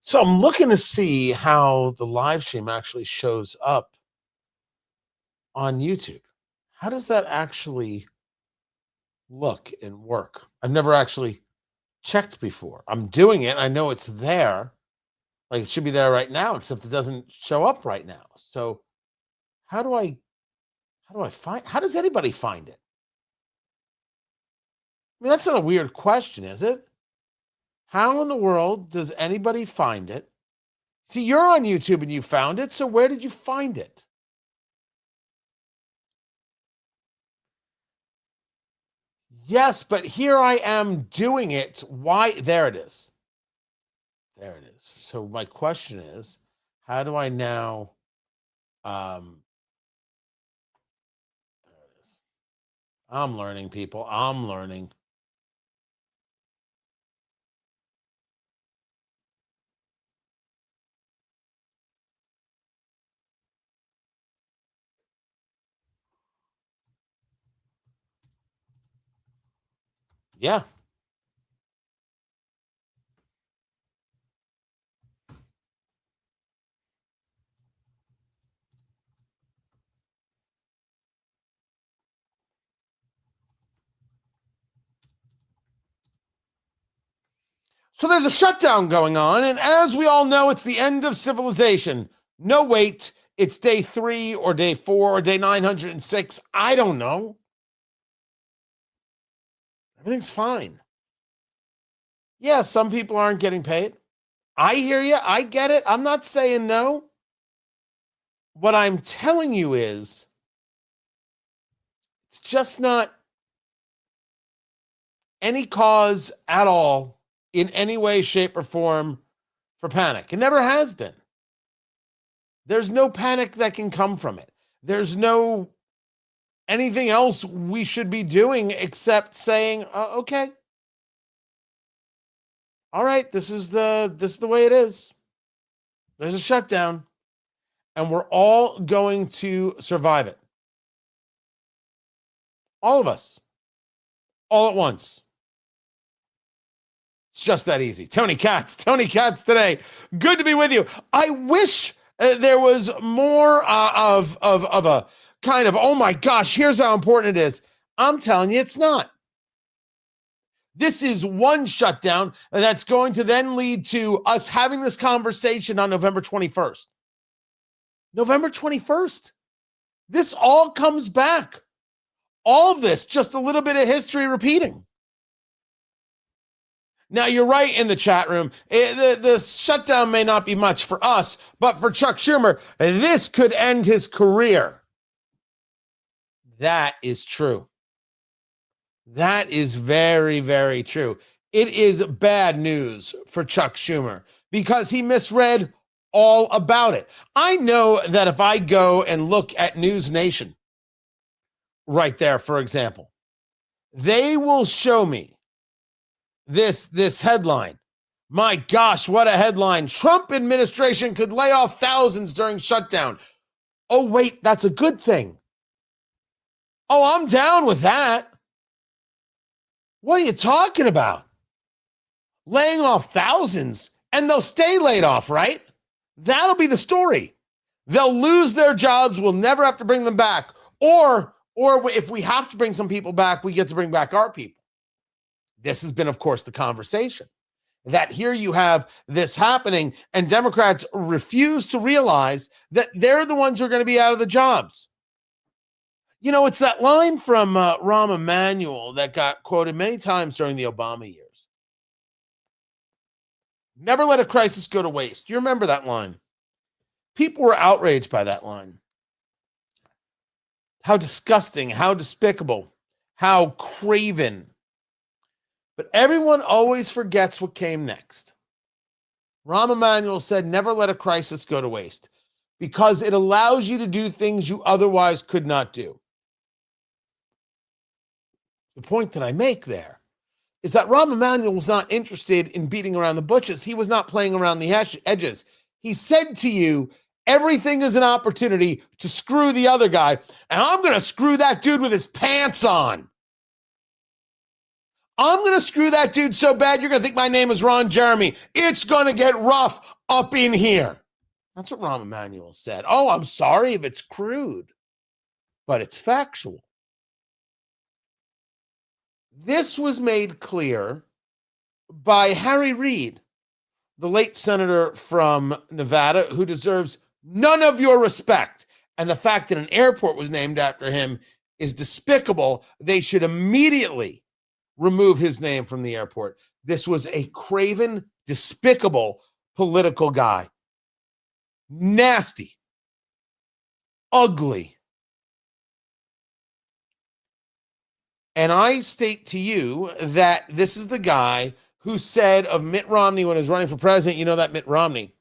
So I'm looking to see how the live stream actually shows up on YouTube. How does that actually look and work? I've never actually checked before. I'm doing it. I know it's there. Like it should be there right now, except it doesn't show up right now. So how do I find how does anybody find it? I mean, that's not a weird question, is it? How in the world does anybody find it? See, you're on YouTube and you found it. So where did you find it? Yes, but here I am doing it. Why? There it is. There it is. So my question is, how do I now? There it is. I'm learning, people. I'm learning. Yeah. So there's a shutdown going on, and as we all know, it's the end of civilization. No, wait, it's day 3 or day 4 or day 906. I don't know. Everything's fine. Yeah, some people aren't getting paid. I hear you. I get it. I'm not saying no. What I'm telling you is it's just not any cause at all in any way, shape, or form for panic. It never has been. There's no panic that can come from it. There's no anything else we should be doing except saying, okay, all right, this is the way it is. There's a shutdown, and we're all going to survive it. All of us, all at once. It's just that easy. Tony Katz today. Good to be with you. I wish there was more of a kind of, oh my gosh, here's how important it is. I'm telling you, it's not. This is one shutdown that's going to then lead to us having this conversation on November 21st. November 21st. This all comes back. All of this, just a little bit of history repeating. Now, you're right in the chat room. The shutdown may not be much for us, but for Chuck Schumer, this could end his career. That is true. That is very, very true. It is bad news for Chuck Schumer because he misread all about it. I know that if I go and look at News Nation right there, for example, they will show me this headline. My gosh, what a headline. Trump administration could lay off thousands during shutdown. Oh, wait, that's a good thing. Oh, I'm down with that. What are you talking about? Laying off thousands, and they'll stay laid off, right? That'll be the story. They'll lose their jobs. We'll never have to bring them back. Or if we have to bring some people back, we get to bring back our people. This has been, of course, the conversation. That here you have this happening, and Democrats refuse to realize that they're the ones who are going to be out of the jobs. You know, it's that line from Rahm Emanuel that got quoted many times during the Obama years. Never let a crisis go to waste. You remember that line. People were outraged by that line. How disgusting, how despicable, how craven. But everyone always forgets what came next. Rahm Emanuel said, never let a crisis go to waste because it allows you to do things you otherwise could not do. The point that I make there is that Rahm Emanuel was not interested in beating around the bushes. He was not playing around the edges. He said to you, everything is an opportunity to screw the other guy, and I'm going to screw that dude with his pants on. I'm going to screw that dude so bad you're going to think my name is Ron Jeremy. It's going to get rough. up in here. That's what Rahm Emanuel said. Oh, I'm sorry if it's crude, but it's factual. This was made clear by Harry Reid, the late senator from Nevada, who deserves none of your respect. And the fact that an airport was named after him is despicable. They should immediately remove his name from the airport. This was a craven, despicable political guy. Nasty, ugly. And I state to you that this is the guy who said of Mitt Romney when he was running for president, you know that Mitt Romney,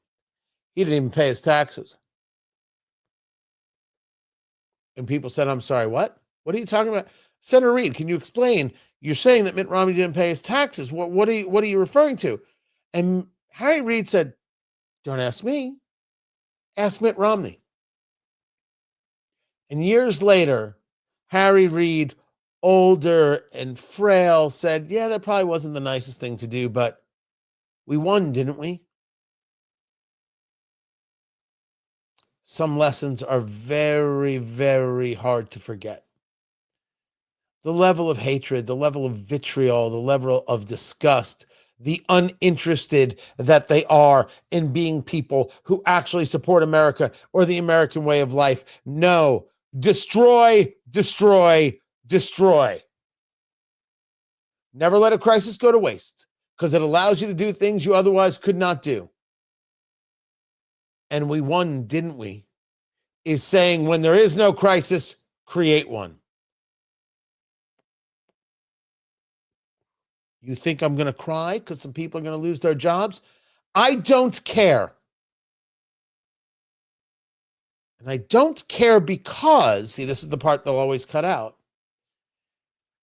he didn't even pay his taxes. And people said, I'm sorry, what? What are you talking about? Senator Reid, can you explain? You're saying that Mitt Romney didn't pay his taxes. What are you referring to? And Harry Reid said, don't ask me. Ask Mitt Romney. And years later, Harry Reid, older and frail, said, yeah, that probably wasn't the nicest thing to do, but we won, didn't we? Some lessons are very, very hard to forget. The level of hatred, the level of vitriol, the level of disgust, the uninterested that they are in being people who actually support America or the American way of life. No, destroy, destroy, destroy. Never let a crisis go to waste because it allows you to do things you otherwise could not do. And we won, didn't we? Is saying when there is no crisis, create one. You think I'm going to cry because some people are going to lose their jobs? I don't care. And I don't care because, see, this is the part they'll always cut out.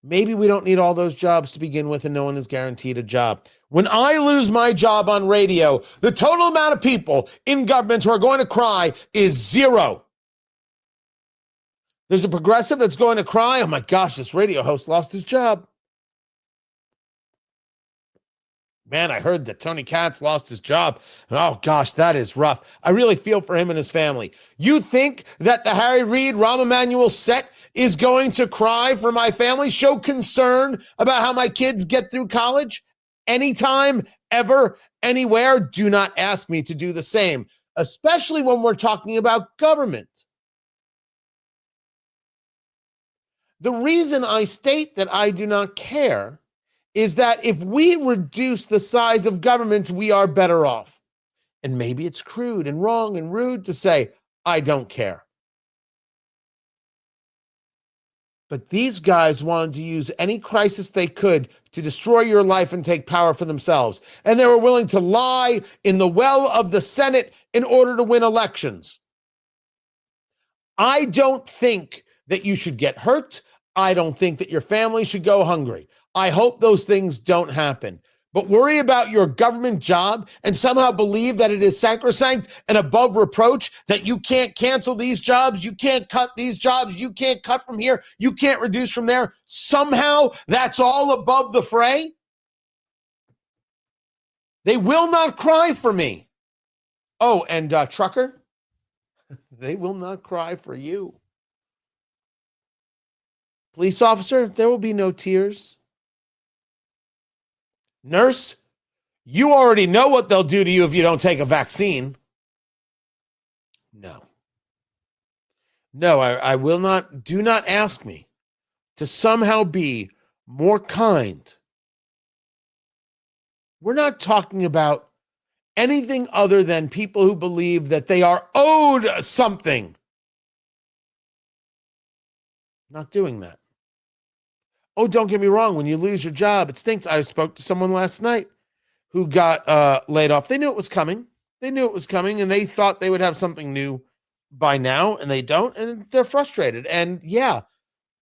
Maybe we don't need all those jobs to begin with and no one is guaranteed a job. When I lose my job on radio, the total amount of people in government who are going to cry is zero. There's a progressive that's going to cry, oh my gosh, this radio host lost his job. Man, I heard that Tony Katz lost his job. Oh, gosh, that is rough. I really feel for him and his family. You think that the Harry Reid, Rahm Emanuel set is going to cry for my family, show concern about how my kids get through college? Anytime, ever, anywhere, do not ask me to do the same, especially when we're talking about government. The reason I state that I do not care is that if we reduce the size of government, we are better off. And maybe it's crude and wrong and rude to say, I don't care. But these guys wanted to use any crisis they could to destroy your life and take power for themselves. And they were willing to lie in the well of the Senate in order to win elections. I don't think that you should get hurt. I don't think that your family should go hungry. I hope those things don't happen. But worry about your government job and somehow believe that it is sacrosanct and above reproach, that you can't cancel these jobs, you can't cut these jobs, you can't cut from here, you can't reduce from there. Somehow that's all above the fray. They will not cry for me. Oh, and trucker, they will not cry for you. Police officer, there will be no tears. Nurse, you already know what they'll do to you if you don't take a vaccine. No, I will not. Do not ask me to somehow be more kind. We're not talking about anything other than people who believe that they are owed something. Not doing that. Oh, don't get me wrong. When you lose your job, it stinks. I spoke to someone last night who got laid off. They knew it was coming. And they thought they would have something new by now, and they don't, and they're frustrated. And yeah,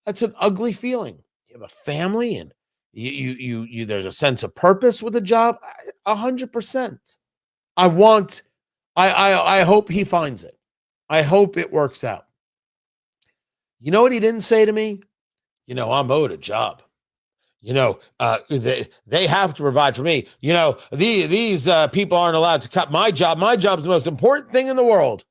that's an ugly feeling. You have a family, and you there's a sense of purpose with a job. 100%. I hope he finds it. I hope it works out. You know what he didn't say to me? I'm owed a job. they have to provide for me. These people aren't allowed to cut my job. My job is the most important thing in the world.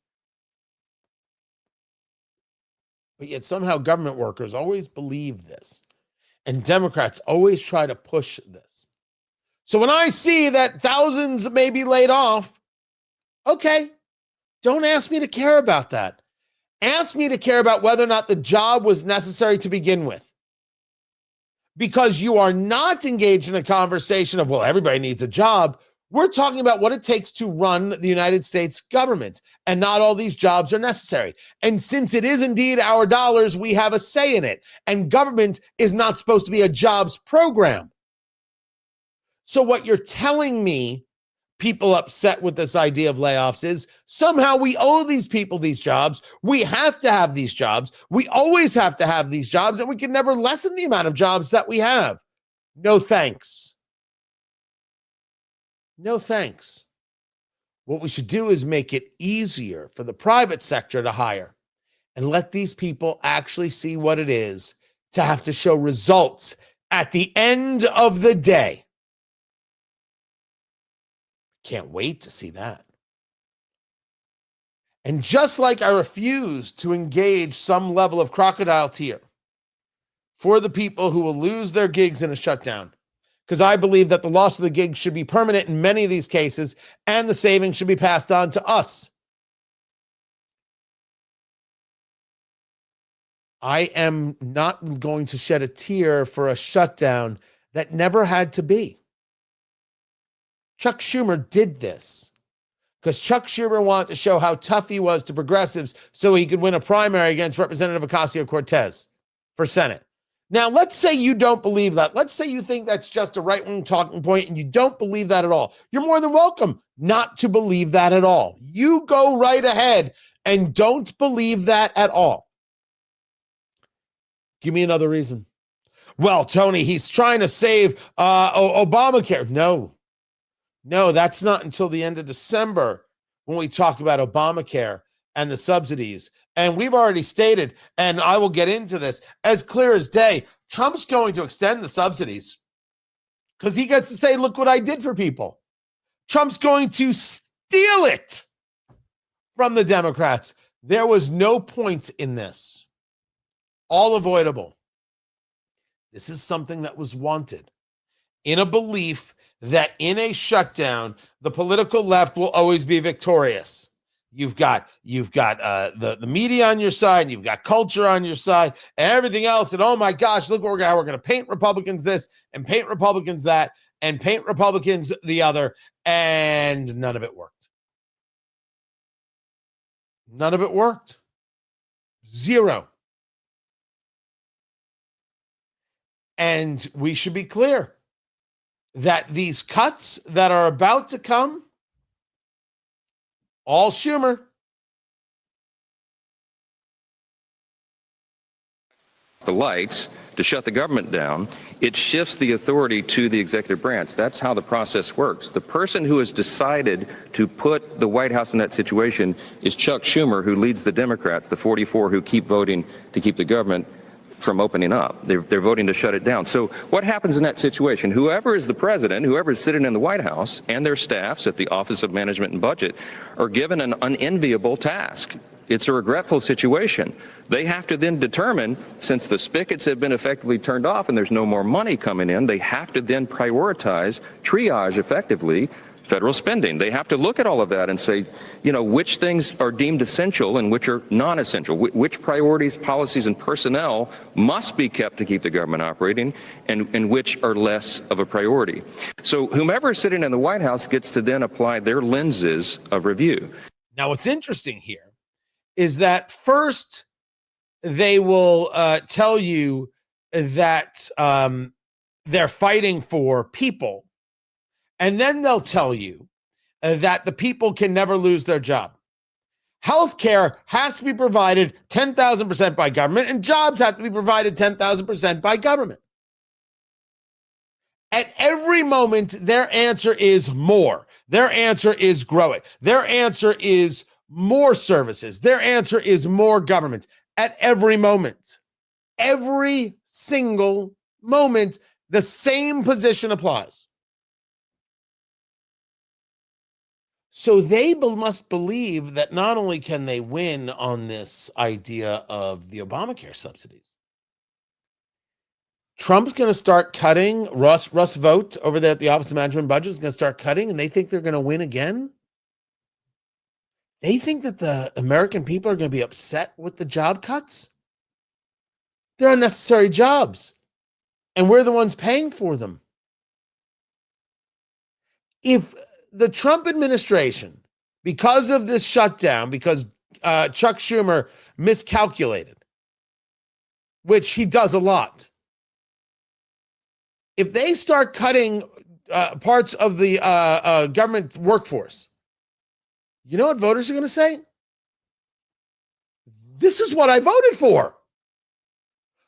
But yet somehow government workers always believe this. And Democrats always try to push this. So when I see that thousands may be laid off, okay, don't ask me to care about that. Ask me to care about whether or not the job was necessary to begin with. Because you are not engaged in a conversation of, well, everybody needs a job. We're talking about what it takes to run the United States government, and not all these jobs are necessary. And since it is indeed our dollars, we have a say in it. And government is not supposed to be a jobs program. So what you're telling me, people upset with this idea of layoffs, is somehow we owe these people these jobs. We have to have these jobs. We always have to have these jobs, and we can never lessen the amount of jobs that we have. No thanks. No thanks. What we should do is make it easier for the private sector to hire and let these people actually see what it is to have to show results at the end of the day. Can't wait to see that. And just like I refuse to engage some level of crocodile tear for the people who will lose their gigs in a shutdown, because I believe that the loss of the gig should be permanent in many of these cases, and the savings should be passed on to us. I am not going to shed a tear for a shutdown that never had to be. Chuck Schumer did this because Chuck Schumer wanted to show how tough he was to progressives so he could win a primary against Representative Ocasio-Cortez for Senate. Now, let's say you don't believe that. Let's say you think that's just a right-wing talking point and you don't believe that at all. You're more than welcome not to believe that at all. You go right ahead and don't believe that at all. Give me another reason. Well, Tony, he's trying to save Obamacare. No, that's not until the end of December when we talk about Obamacare and the subsidies. And we've already stated, and I will get into this as clear as day, Trump's going to extend the subsidies because he gets to say, look what I did for people. Trump's going to steal it from the Democrats. There was no point in this. All avoidable. This is something that was wanted in a belief that in a shutdown, the political left will always be victorious. You've got the media on your side, and you've got culture on your side, and everything else. And oh my gosh, look what we're going to paint Republicans this, and paint Republicans that, and paint Republicans the other, and none of it worked. None of it worked. Zero. And we should be clear that these cuts that are about to come, all Schumer. The lights to shut the government down, it shifts the authority to the executive branch. That's how the process works. The person who has decided to put the White House in that situation is Chuck Schumer, who leads the Democrats, the 44 who keep voting to keep the government from opening up. They're voting to shut it down. So what happens in that situation? Whoever is the president, whoever is sitting in the White House, and their staffs at the Office of Management and Budget are given an unenviable task. It's a regretful situation. They have to then determine, since the spigots have been effectively turned off and there's no more money coming in, they have to then prioritize, triage effectively, federal spending. They have to look at all of that and say, which things are deemed essential and which are non-essential, which priorities, policies, and personnel must be kept to keep the government operating, and which are less of a priority. So whomever is sitting in the White House gets to then apply their lenses of review. Now, what's interesting here is that first they will tell you that they're fighting for people. And then they'll tell you that the people can never lose their job. Healthcare has to be provided 10,000% by government, and jobs have to be provided 10,000% by government. At every moment, their answer is more. Their answer is grow it. Their answer is more services. Their answer is more government. At every moment, every single moment, The same position applies. So they must believe that not only can they win on this idea of the Obamacare subsidies, Trump's going to start cutting. Russ Vogt over there at the Office of Management and Budget is going to start cutting, and they think they're going to win again. They think that the American people are going to be upset with the job cuts. They're unnecessary jobs, and we're the ones paying for them. If the Trump administration, because of this shutdown, because Chuck Schumer miscalculated, which he does a lot, if they start cutting parts of the government workforce, you know what voters are going to say? This is what I voted for.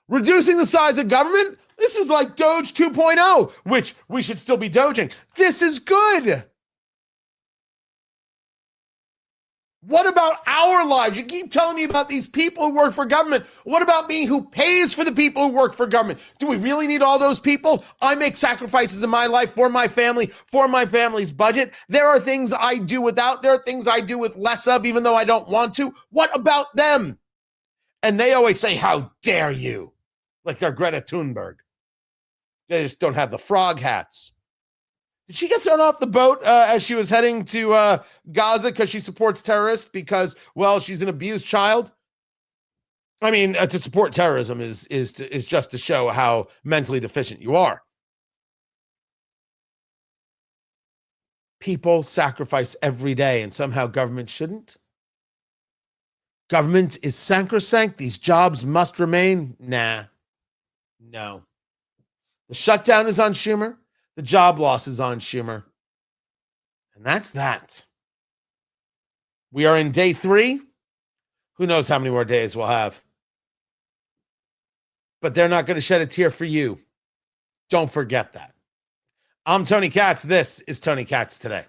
Reducing the size of government? This is like Doge 2.0, which we should still be doging. This is good. What about our lives? You keep telling me about these people who work for government. What about me who pays for the people who work for government? Do we really need all those people? I make sacrifices in my life for my family, for my family's budget. There are things I do without. There are things I do with less of, even though I don't want to. What about them? And they always say, how dare you? Like they're Greta Thunberg. They just don't have the frog hats. Did she get thrown off the boat as she was heading to Gaza because she supports terrorists because, well, she's an abused child? I mean, to support terrorism is just to show how mentally deficient you are. People sacrifice every day, and somehow government shouldn't. Government is sacrosanct. These jobs must remain. Nah, no. The shutdown is on Schumer. The job loss is on Schumer. And that's that. We are in day 3. Who knows how many more days we'll have. But they're not going to shed a tear for you. Don't forget that. I'm Tony Katz. This is Tony Katz Today.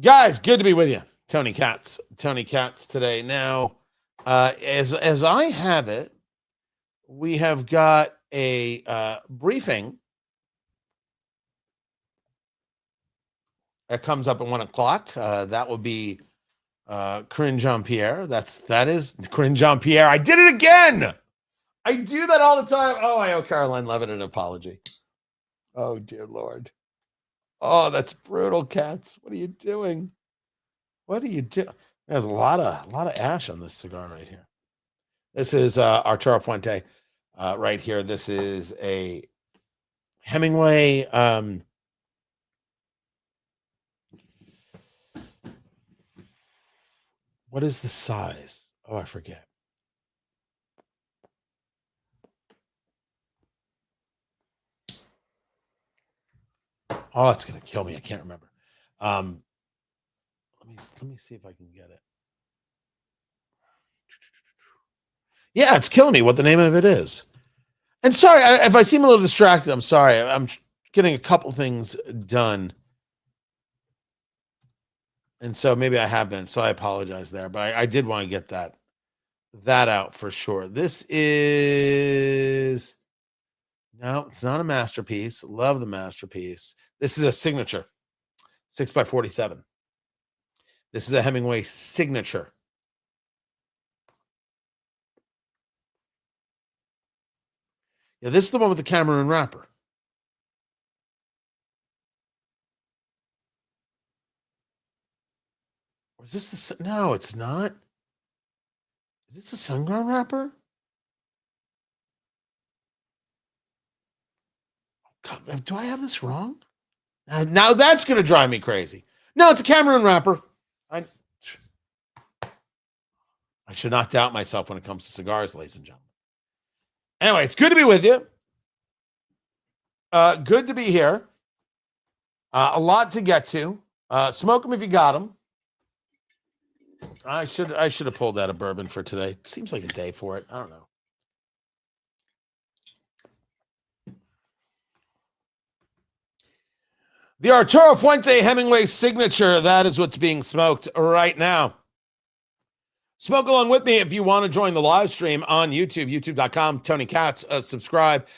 Guys, good to be with you. Tony Katz today. Now, as I have it, we have got a briefing that comes up at 1:00. That will be Corinne Jean-Pierre. That is Corinne Jean-Pierre. I did it again. I do that all the time. Oh, I owe Caroline Levitt an apology. Oh, dear Lord. Oh, that's brutal, Katz. What are you doing? What are you doing? There's a lot of ash on this cigar right here. This is Arturo Fuente right here. This is a Hemingway. What is the size? Oh, I forget. Oh, it's gonna kill me. I can't remember. Let me see if I can get it. Yeah, it's killing me what the name of it is. And sorry if I seem a little distracted. I'm sorry. I'm getting a couple things done, and so maybe I have been. So I apologize there, but I did want to get that out for sure. This is no, it's not a masterpiece. Love the masterpiece. This is a signature, 6x47. This is a Hemingway signature. Yeah, this is the one with the Cameroon wrapper. Or is this the... No, it's not. Is this a sun-grown wrapper? God, do I have this wrong? Now that's going to drive me crazy. No, it's a Cameroon wrapper. I should not doubt myself when it comes to cigars, ladies and gentlemen. Anyway, it's good to be with you. Good to be here. A lot to get to. Smoke them if you got them. I should have pulled out a bourbon for today. It seems like a day for it. I don't know. The Arturo Fuente Hemingway signature. That is what's being smoked right now. Smoke along with me if you want to join the live stream on YouTube, youtube.com, Tony Katz. Subscribe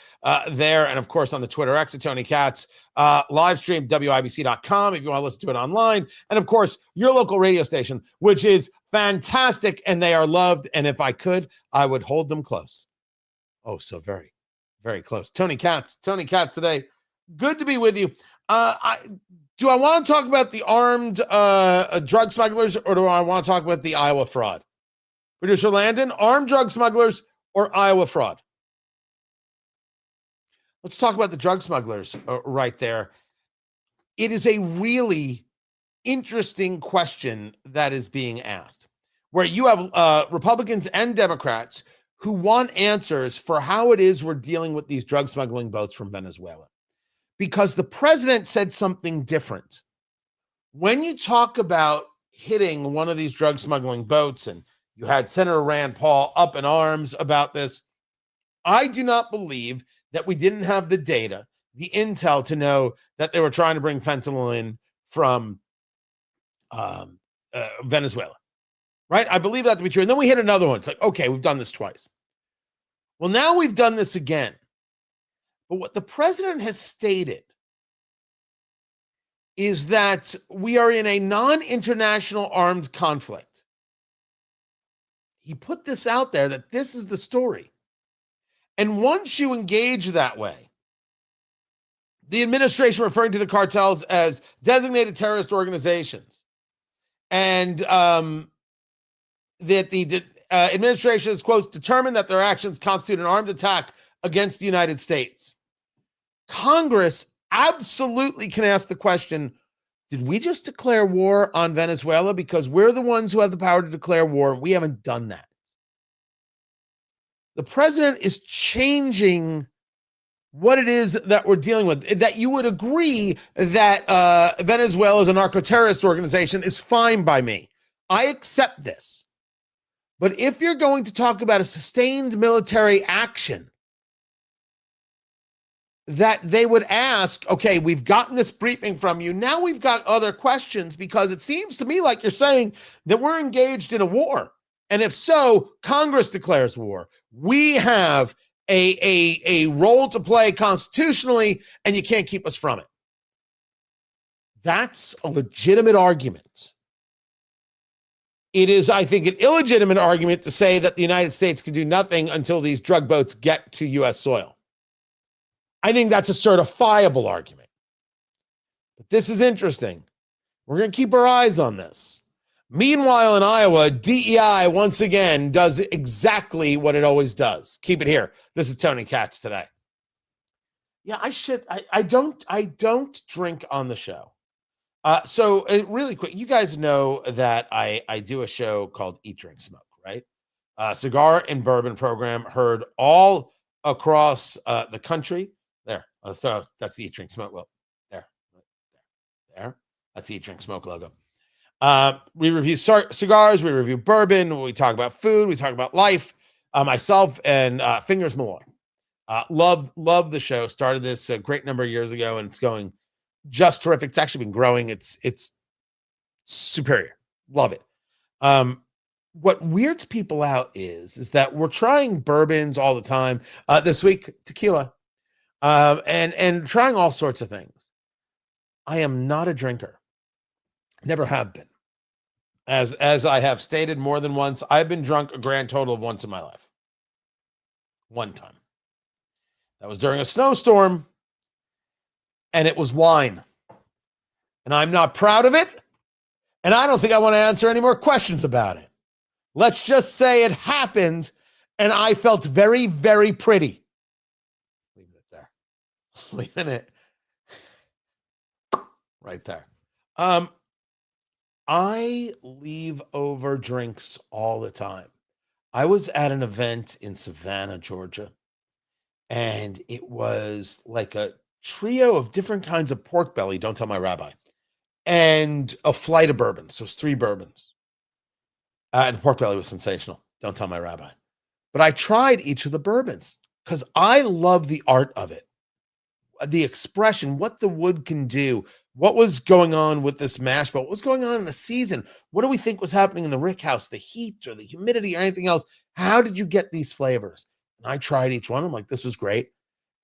there. And, of course, on the Twitter X at Tony Katz. Live stream, WIBC.com if you want to listen to it online. And, of course, your local radio station, which is fantastic, and they are loved. And if I could, I would hold them close. Oh, so very, very close. Tony Katz today. Good to be with you. Do I want to talk about the armed drug smugglers, or do I want to talk about the Iowa fraud? Producer Landon, armed drug smugglers or Iowa fraud? Let's talk about the drug smugglers right there. It is a really interesting question that is being asked, where you have Republicans and Democrats who want answers for how it is we're dealing with these drug smuggling boats from Venezuela. Because the president said something different. When you talk about hitting one of these drug smuggling boats, and you had Senator Rand Paul up in arms about this, I do not believe that we didn't have the data, the intel to know that they were trying to bring fentanyl in from Venezuela, right? I believe that to be true. And then we hit another one. It's like, okay, we've done this twice. Well, now we've done this again. But what the president has stated is that we are in a non-international armed conflict. He put this out there that this is the story. And once you engage that way, the administration referring to the cartels as designated terrorist organizations, and that the administration is, quote, determined that their actions constitute an armed attack against the United States. Congress absolutely can ask the question, did we just declare war on Venezuela? Because we're the ones who have the power to declare war, and we haven't done that. The president is changing what it is that we're dealing with. That you would agree that Venezuela is a narco-terrorist organization is fine by me. I accept this. But if you're going to talk about a sustained military action, that they would ask, okay, we've gotten this briefing from you. Now we've got other questions, because it seems to me like you're saying that we're engaged in a war. And if so, Congress declares war. We have a role to play constitutionally, and you can't keep us from it. That's a legitimate argument. It is, I think, an illegitimate argument to say that the United States can do nothing until these drug boats get to U.S. soil. I think that's a certifiable argument. But this is interesting. We're going to keep our eyes on this. Meanwhile, in Iowa, DEI once again does exactly what it always does. Keep it here. This is Tony Katz today. Yeah, I don't drink on the show. So really quick, you guys know that I do a show called Eat, Drink, Smoke, right? Cigar and bourbon program heard all across the country. There, so that's the Eat, Drink, Smoke. Well, there. That's the Eat, Drink, Smoke logo. We review cigars, we review bourbon, we talk about food, we talk about life. Myself and Fingers Malloy. Love the show. Started this a great number of years ago, and it's going just terrific. It's actually been growing. It's superior. Love it. What weirds people out is that we're trying bourbons all the time. This week, tequila, and trying all sorts of things. I am not a drinker. Never have been. As I have stated more than once, I've been drunk a grand total of once in my life. One time. That was during a snowstorm, and it was wine. And I'm not proud of it, and I don't think I want to answer any more questions about it. Let's just say it happened, and I felt very, very pretty. Leaving it there. Leaving it right there. I leave over drinks all the time. I was at an event in Savannah, Georgia, and it was like a trio of different kinds of pork belly, don't tell my rabbi, and a flight of bourbons. So it's 3 bourbons. The pork belly was sensational, don't tell my rabbi. But I tried each of the bourbons because I love the art of it, the expression, what the wood can do, what was going on with this mash bill, what was going on in the season, what do we think was happening in the rick house, the heat or the humidity or anything else? How did you get these flavors? And I tried each one. I'm like, this was great.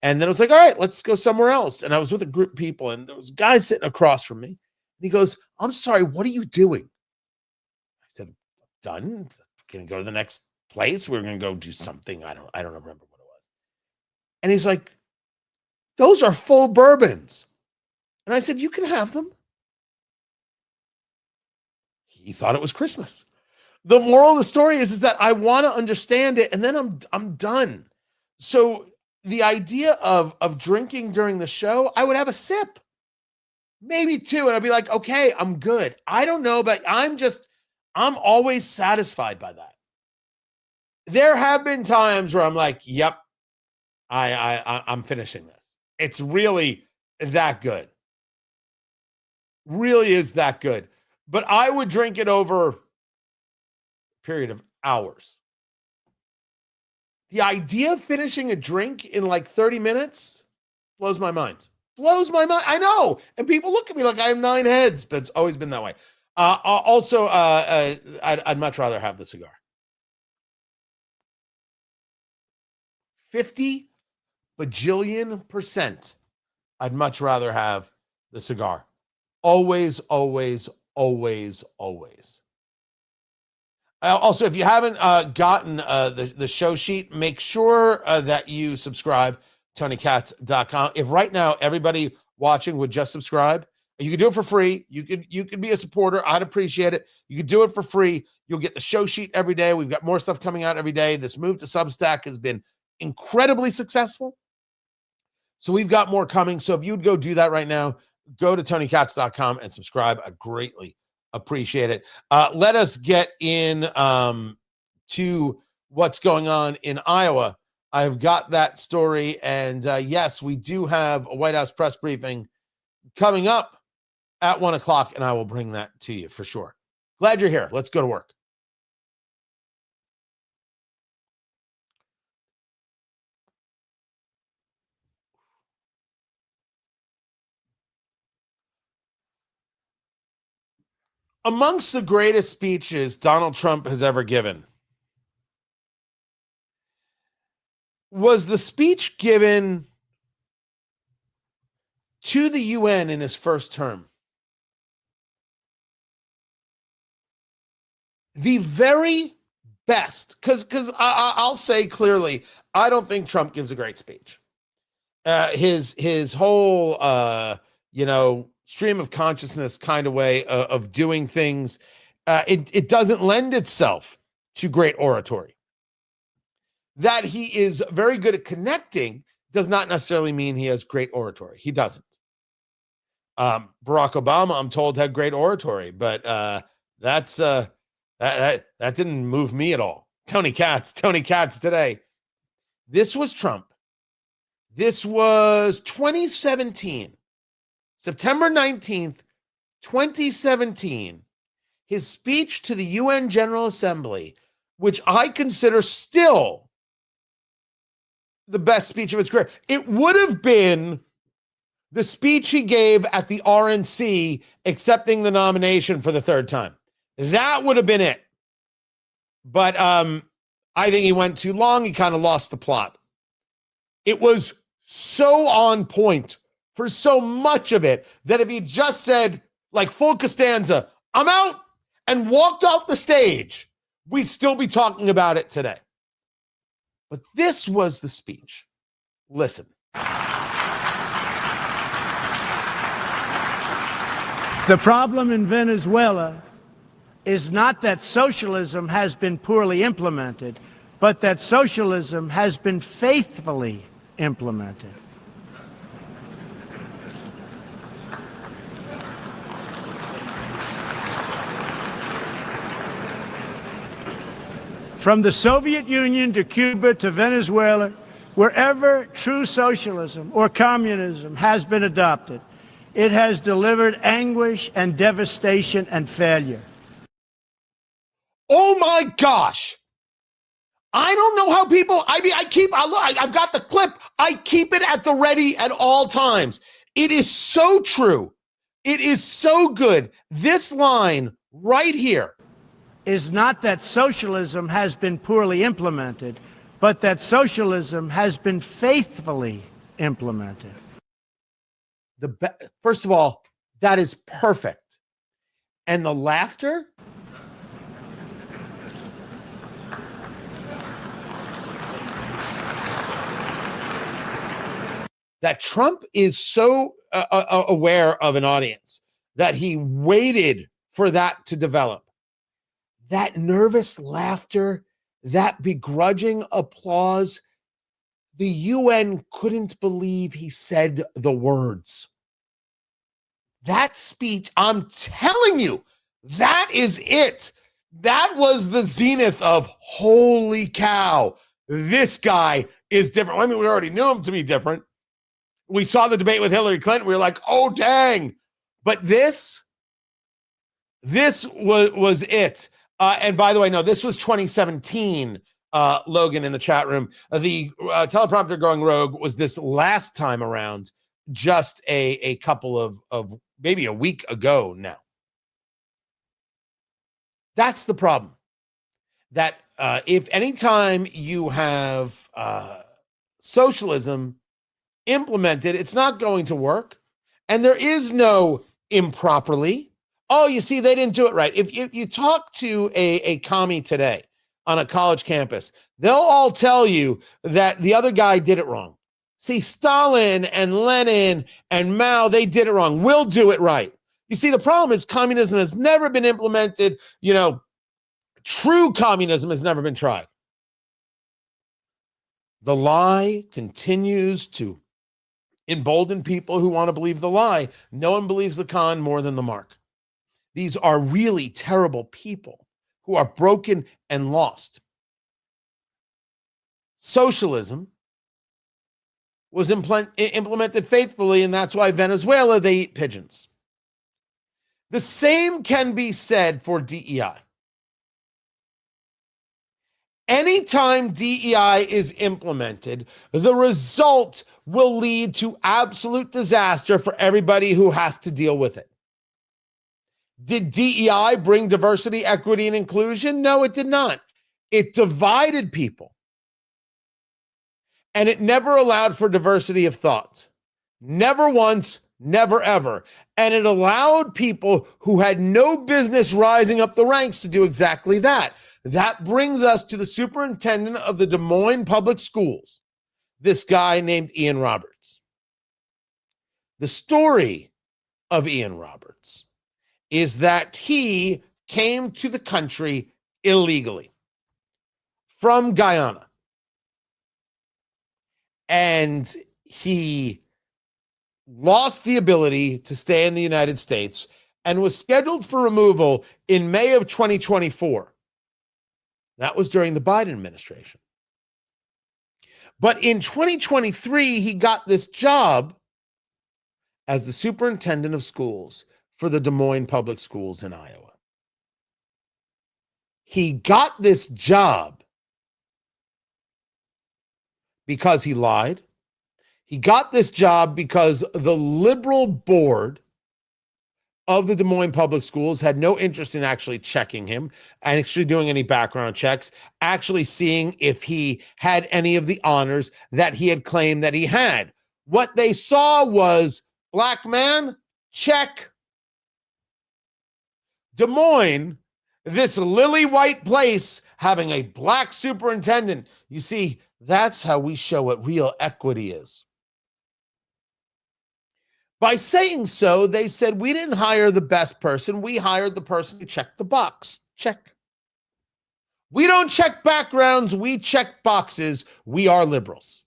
And then I was like, all right, let's go somewhere else. And I was with a group of people, and there was a guy sitting across from me. And he goes, I'm sorry, what are you doing? I said, done. Going to go to the next place. We're going to go do something. I don't remember what it was. And he's like, those are full bourbons. And I said, you can have them. He thought it was Christmas. The moral of the story is that I want to understand it, and then I'm done. So the idea of drinking during the show, I would have a sip, maybe 2, and I'd be like, okay, I'm good. I don't know, but I'm always satisfied by that. There have been times where I'm like, yep, I'm finishing this. It's really that good. Really is that good. But I would drink it over a period of hours. The idea of finishing a drink in like 30 minutes blows my mind. Blows my mind. I know. And people look at me like I have 9 heads, but it's always been that way. Also, I'd much rather have the cigar. 50 bajillion%. I'd much rather have the cigar. Always, always, always, always. Also, if you haven't gotten the show sheet, make sure that you subscribe, TonyKatz.com. If right now everybody watching would just subscribe, you could do it for free. You could be a supporter. I'd appreciate it. You could do it for free. You'll get the show sheet every day. We've got more stuff coming out every day. This move to Substack has been incredibly successful. So we've got more coming. So if you'd go do that right now, go to TonyKatz.com and subscribe. I greatly appreciate it. Let us get in to what's going on in Iowa. I've got that story. And yes, we do have a White House press briefing coming up at 1 o'clock, and I will bring that to you for sure. Glad you're here. Let's go to work. Amongst the greatest speeches Donald Trump has ever given was the speech given to the UN in his first term. The very best, because I'll say clearly, I don't think Trump gives a great speech. His whole stream of consciousness kind of way of doing things it doesn't lend itself to great oratory. That he is very good at connecting does not necessarily mean he has great oratory. He doesn't. Barack Obama, I'm told, had great oratory, but that didn't move me at all. Tony Katz today. This was Trump. This was 2017, September 19th, 2017. His speech to the UN General Assembly, which I consider still the best speech of his career. It would have been the speech he gave at the RNC accepting the nomination for the third time. That would have been it. But I think he went too long. He kind of lost the plot. It was so on point for so much of it that if he just said, like full Costanza, I'm out, and walked off the stage, we'd still be talking about it today. But this was the speech. Listen. The problem in Venezuela is not that socialism has been poorly implemented, but that socialism has been faithfully implemented. From the Soviet Union to Cuba to Venezuela, wherever true socialism or communism has been adopted, it has delivered anguish and devastation and failure. Oh my gosh. I don't know how people, I've got the clip. I keep it at the ready at all times. It is so true. It is so good. This line right here is not that socialism has been poorly implemented, but that socialism has been faithfully implemented. First of all, that is perfect. And the laughter? That Trump is so aware of an audience that he waited for that to develop. That nervous laughter, that begrudging applause, the UN couldn't believe he said the words. That speech, I'm telling you, that is it. That was the zenith of, holy cow, this guy is different. I mean, we already knew him to be different. We saw the debate with Hillary Clinton. We were like, oh, dang. But this was it. And by the way, no, this was 2017, Logan in the chat room. The teleprompter going rogue was this last time around, just a couple of maybe a week ago now. That's the problem. That if anytime you have socialism implemented, it's not going to work. And there is no improperly. Oh, you see, they didn't do it right. If you talk to a commie today on a college campus, they'll all tell you that the other guy did it wrong. See, Stalin and Lenin and Mao, they did it wrong. We'll do it right. You see, the problem is communism has never been implemented. You know, true communism has never been tried. The lie continues to embolden people who want to believe the lie. No one believes the con more than the mark. These are really terrible people who are broken and lost. Socialism was implemented faithfully, and that's why Venezuela, they eat pigeons. The same can be said for DEI. Anytime DEI is implemented, the result will lead to absolute disaster for everybody who has to deal with it. Did DEI bring diversity, equity, and inclusion? No, it did not. It divided people. And it never allowed for diversity of thought. Never once, never ever. And it allowed people who had no business rising up the ranks to do exactly that. That brings us to the superintendent of the Des Moines Public Schools, this guy named Ian Roberts. The story of Ian Roberts is that he came to the country illegally from Guyana. And he lost the ability to stay in the United States and was scheduled for removal in May of 2024. That was during the Biden administration. But in 2023, he got this job as the superintendent of schools for the Des Moines Public Schools in Iowa. He got this job because he lied. He got this job because the liberal board of the Des Moines Public Schools had no interest in actually checking him and actually doing any background checks, actually seeing if he had any of the honors that he had claimed that he had. What they saw was, black man, check. Des Moines, this lily white place, having a black superintendent. You see, that's how we show what real equity is. By saying so, they said, we didn't hire the best person. We hired the person who checked the box. Check. We don't check backgrounds. We check boxes. We are liberals.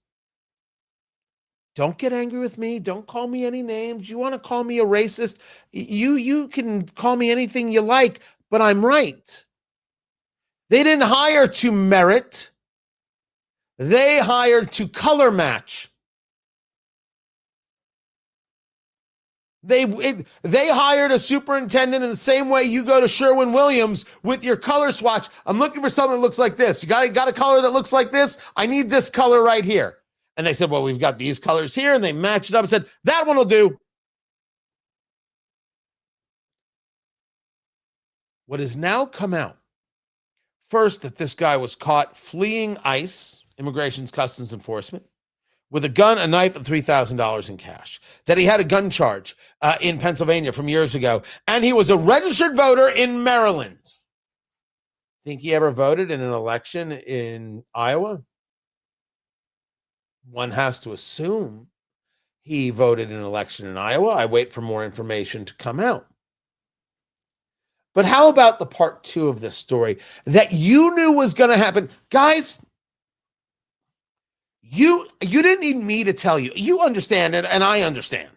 Don't get angry with me. Don't call me any names. You want to call me a racist? You can call me anything you like, but I'm right. They didn't hire to merit. They hired to color match. They hired a superintendent in the same way you go to Sherwin-Williams with your color swatch. I'm looking for something that looks like this. You got a color that looks like this? I need this color right here. And they said, well, we've got these colors here. And they matched it up and said, that one will do. What has now come out, first, that this guy was caught fleeing ICE, Immigration's Customs Enforcement, with a gun, a knife, and $3,000 in cash. That he had a gun charge in Pennsylvania from years ago. And he was a registered voter in Maryland. Think he ever voted in an election in Iowa? One has to assume he voted in an election in Iowa. I wait for more information to come out. But how about the part two of this story that you knew was going to happen? Guys, you didn't need me to tell you. You understand it, and I understand.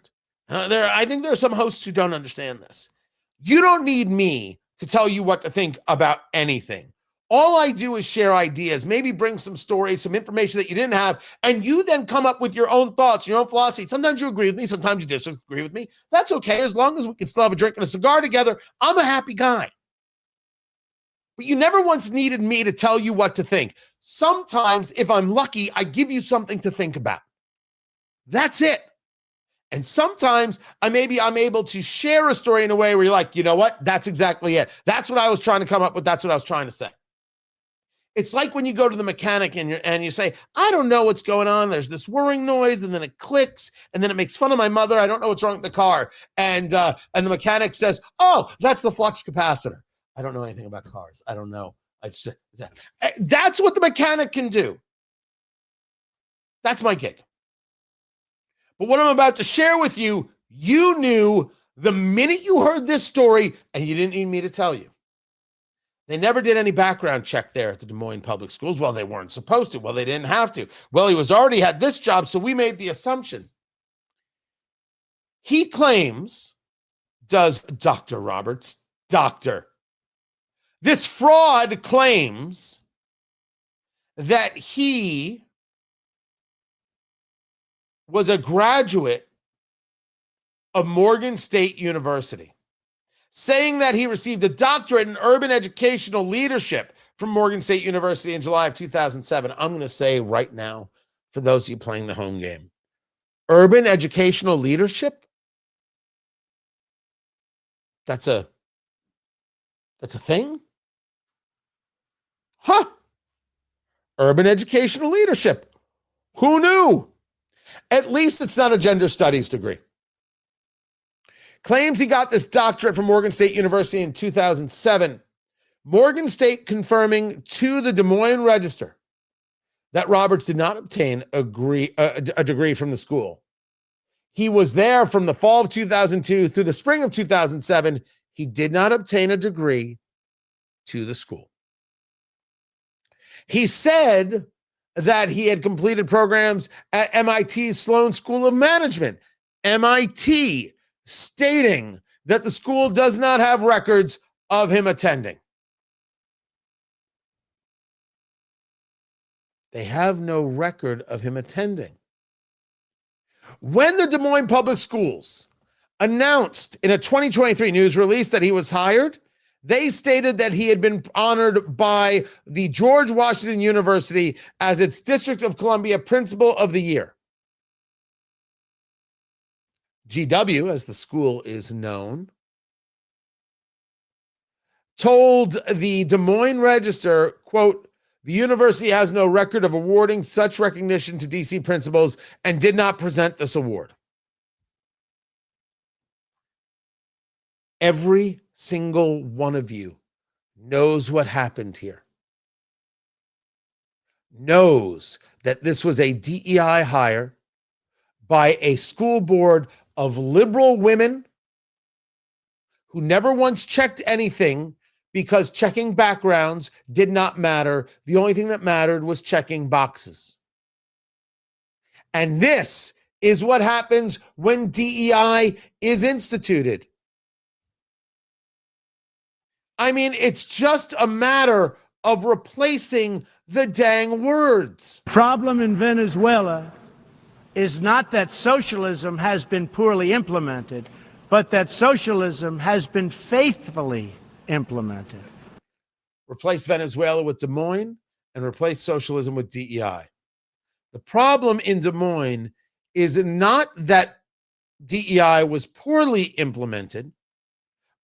I think there are some hosts who don't understand this. You don't need me to tell you what to think about anything. All I do is share ideas, maybe bring some stories, some information that you didn't have, and you then come up with your own thoughts, your own philosophy. Sometimes you agree with me, sometimes you disagree with me. That's okay, as long as we can still have a drink and a cigar together. I'm a happy guy. But you never once needed me to tell you what to think. Sometimes, if I'm lucky, I give you something to think about. That's it. And sometimes I'm able to share a story in a way where you're like, you know what? That's exactly it. That's what I was trying to come up with. That's what I was trying to say. It's like when you go to the mechanic and you say, I don't know what's going on. There's this whirring noise, and then it clicks, and then it makes fun of my mother. I don't know what's wrong with the car. And the mechanic says, oh, that's the flux capacitor. I don't know anything about cars. I don't know. That's what the mechanic can do. That's my gig. But what I'm about to share with you, you knew the minute you heard this story, and you didn't need me to tell you. They never did any background check there at the Des Moines Public Schools. Well, they weren't supposed to. Well, they didn't have to. Well, he was already had this job, so we made the assumption. He claims, does Dr. Roberts, this fraud claims that he was a graduate of Morgan State University, saying that he received a doctorate in urban educational leadership from Morgan State University in July of 2007. I'm going to say right now, for those of you playing the home game, urban educational leadership? That's a thing? Huh. Urban educational leadership. Who knew? At least it's not a gender studies degree. Claims he got this doctorate from Morgan State University in 2007. Morgan State confirming to the Des Moines Register that Roberts did not obtain a degree from the school. He was there from the fall of 2002 through the spring of 2007. He did not obtain a degree to the school. He said that he had completed programs at MIT's Sloan School of Management, MIT, stating that the school does not have records of him attending. They have no record of him attending. When the Des Moines Public Schools announced in a 2023 news release that he was hired, they stated that he had been honored by the George Washington University as its District of Columbia Principal of the Year. GW, as the school is known, told the Des Moines Register, quote, "The university has no record of awarding such recognition to DC principals and did not present this award." Every single one of you knows what happened here. Knows that this was a DEI hire by a school board of liberal women who never once checked anything because checking backgrounds did not matter. The only thing that mattered was checking boxes. And this is what happens when DEI is instituted. I mean, it's just a matter of replacing the dang words. Problem in Venezuela is not that socialism has been poorly implemented, but that socialism has been faithfully implemented. Replace Venezuela with Des Moines and replace socialism with DEI. The problem in Des Moines is not that DEI was poorly implemented,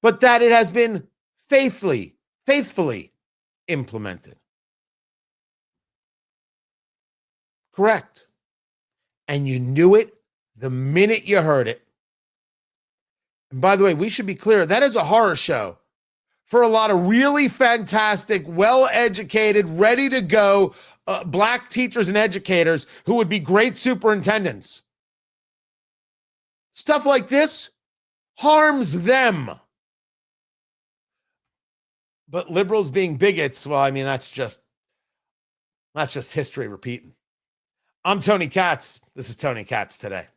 but that it has been faithfully implemented. Correct. And you knew it the minute you heard it. And by the way, we should be clear, that is a horror show for a lot of really fantastic, well-educated, ready to go Black teachers and educators who would be great superintendents. Stuff like this harms them. But liberals being bigots, well, I mean, that's just history repeating. I'm Tony Katz. This is Tony Katz Today.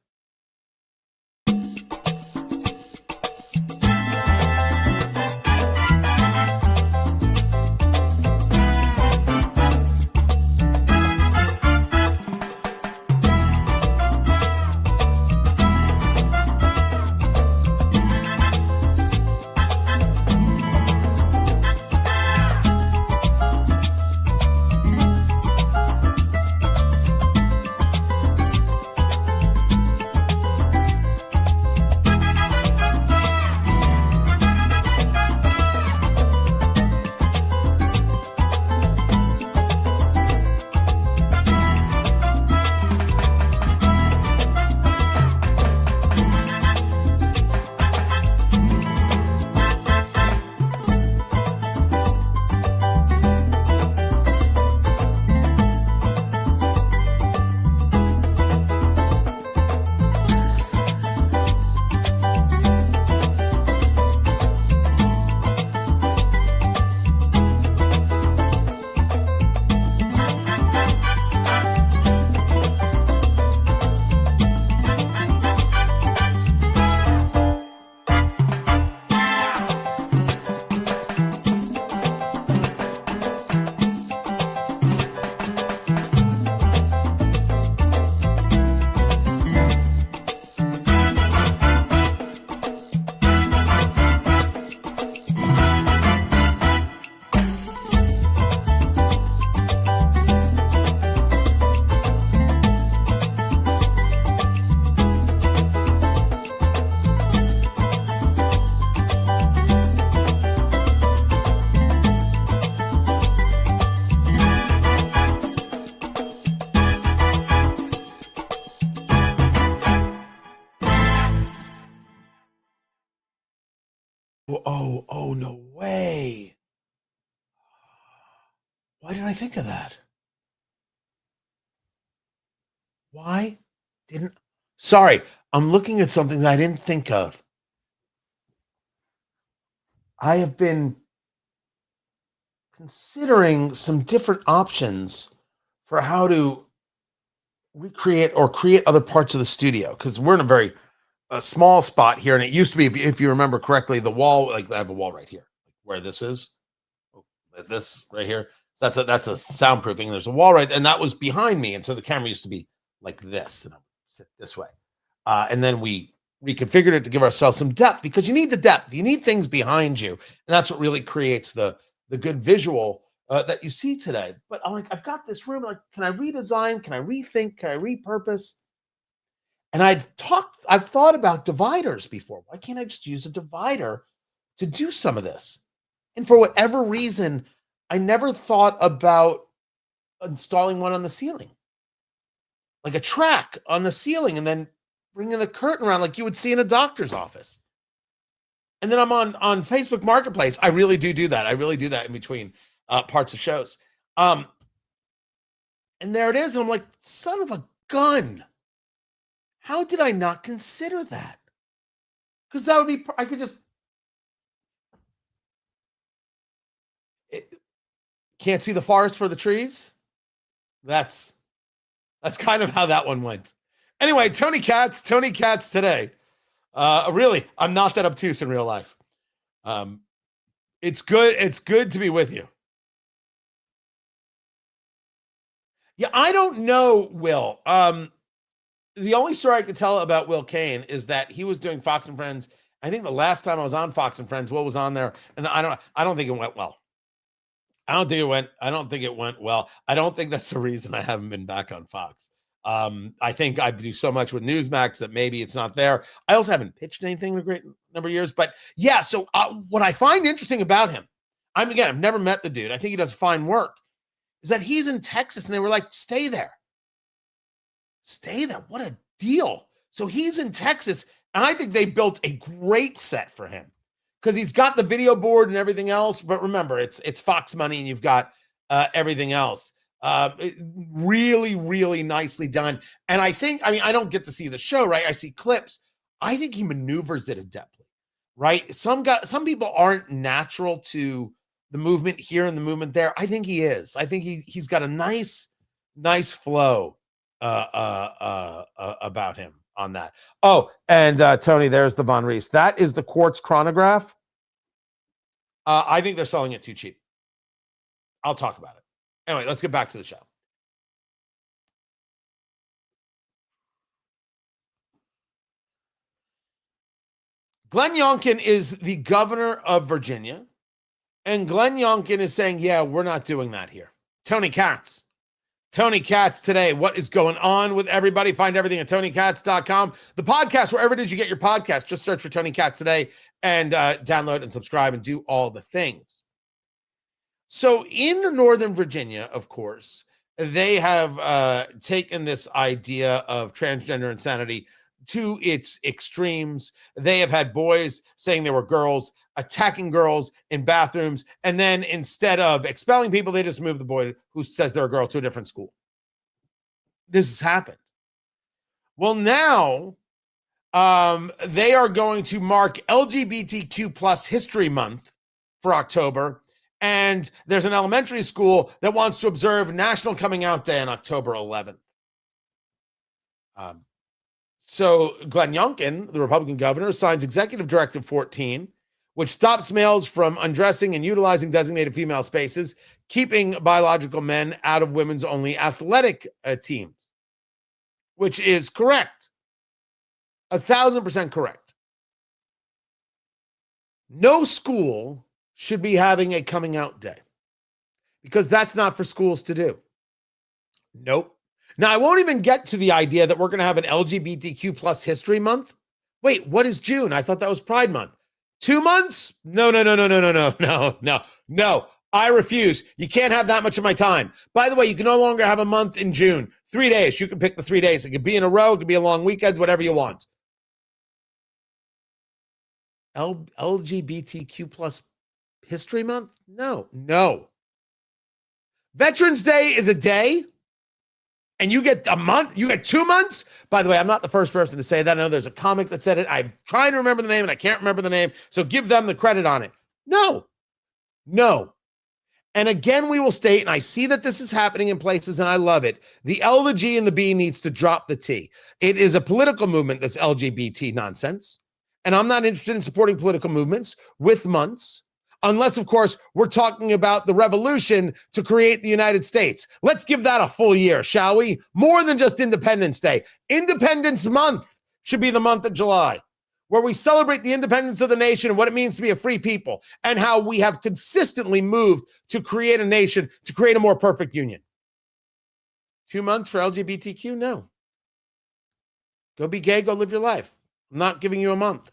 Oh, no way. Why didn't I think of that? Why didn't... Sorry, I'm looking at something that I didn't think of. I have been considering some different options for how to recreate or create other parts of the studio, because we're in a very small spot here, and it used to be, if you remember correctly, the wall, like I have a wall right here where this is, this right here. So that's a soundproofing. There's a wall right, and that was behind me, and so the camera used to be like this, and I would sit this way. And then we reconfigured it to give ourselves some depth, because you need the depth. You need things behind you, and that's what really creates the good visual that you see today. But I'm like, I've got this room. Like, can I redesign? Can I rethink? Can I repurpose? And I've thought about dividers before. Why can't I just use a divider to do some of this? And for whatever reason, I never thought about installing one on the ceiling, like a track on the ceiling, and then bringing the curtain around like you would see in a doctor's office. And then I'm on Facebook Marketplace. I really do that. I really do that in between parts of shows. And there it is. And I'm like, son of a gun. How did I not consider that? Because that would be, I could just, can't see the forest for the trees. That's kind of how that one went. Anyway, Tony Katz today. Really, I'm not that obtuse in real life. It's good to be with you. Yeah, I don't know, Will. The only story I could tell about Will Kane is that he was doing Fox and Friends. I think the last time I was on Fox and Friends, Will was on there, and I don't think it went well. I don't think it went well. I don't think that's the reason I haven't been back on Fox. I think I do so much with Newsmax that maybe it's not there. I also haven't pitched anything in a great number of years, but yeah. So what I find interesting about him, I've never met the dude. I think he does fine work. Is that he's in Texas, and they were like, stay there. What a deal. So he's in Texas, and I think they built a great set for him because he's got the video board and everything else. But remember, it's Fox money, and you've got everything else. Really, really nicely done. And I don't get to see the show, right? I see clips. I think he maneuvers it adeptly, right? Some people aren't natural to the movement here and the movement there. I think he is. I think he's got a nice flow about him on that. Oh, and Tony, there's the Von Rees. That is the quartz chronograph. I think they're selling it too cheap. I'll talk about it. Anyway, let's get back to the show. Glenn Youngkin is the governor of Virginia, and Glenn Youngkin is saying, yeah, we're not doing that here. Tony Katz today. What is going on with everybody? Find everything at TonyKatz.com. The podcast, wherever it is you get your podcast, just search for Tony Katz today and download and subscribe and do all the things. So in Northern Virginia, of course, they have taken this idea of transgender insanity to its extremes. They have had boys saying they were girls, attacking girls in bathrooms, and then instead of expelling people, they just move the boy who says they're a girl to a different school. This has happened. Well, now they are going to mark LGBTQ plus History Month for October, and there's an elementary school that wants to observe National Coming Out Day on October 11th. So Glenn Youngkin, the Republican governor, signs Executive Directive 14, which stops males from undressing and utilizing designated female spaces, keeping biological men out of women's only athletic teams, which is correct. 1,000% correct. No school should be having a coming out day because that's not for schools to do. Nope. Now, I won't even get to the idea that we're going to have an LGBTQ plus History Month. Wait, what is June? I thought that was Pride Month. 2 months? No. I refuse. You can't have that much of my time. By the way, you can no longer have a month in June. 3 days. You can pick the 3 days. It could be in a row. It could be a long weekend, whatever you want. LGBTQ plus History Month? No. Veterans Day is a day. And you get a month, you get 2 months. By the way, I'm not the first person to say that. I know there's a comic that said it. I'm trying to remember the name and I can't remember the name. So give them the credit on it. No. And again, we will state, and I see that this is happening in places, and I love it. The L, the G, and the B needs to drop the T. It is a political movement, this LGBT nonsense. And I'm not interested in supporting political movements with months, unless, of course, we're talking about the revolution to create the United States. Let's give that a full year, shall we? More than just Independence Day. Independence Month should be the month of July, where we celebrate the independence of the nation and what it means to be a free people and how we have consistently moved to create a nation, to create a more perfect union. 2 months for LGBTQ? No. Go be gay, go live your life. I'm not giving you a month.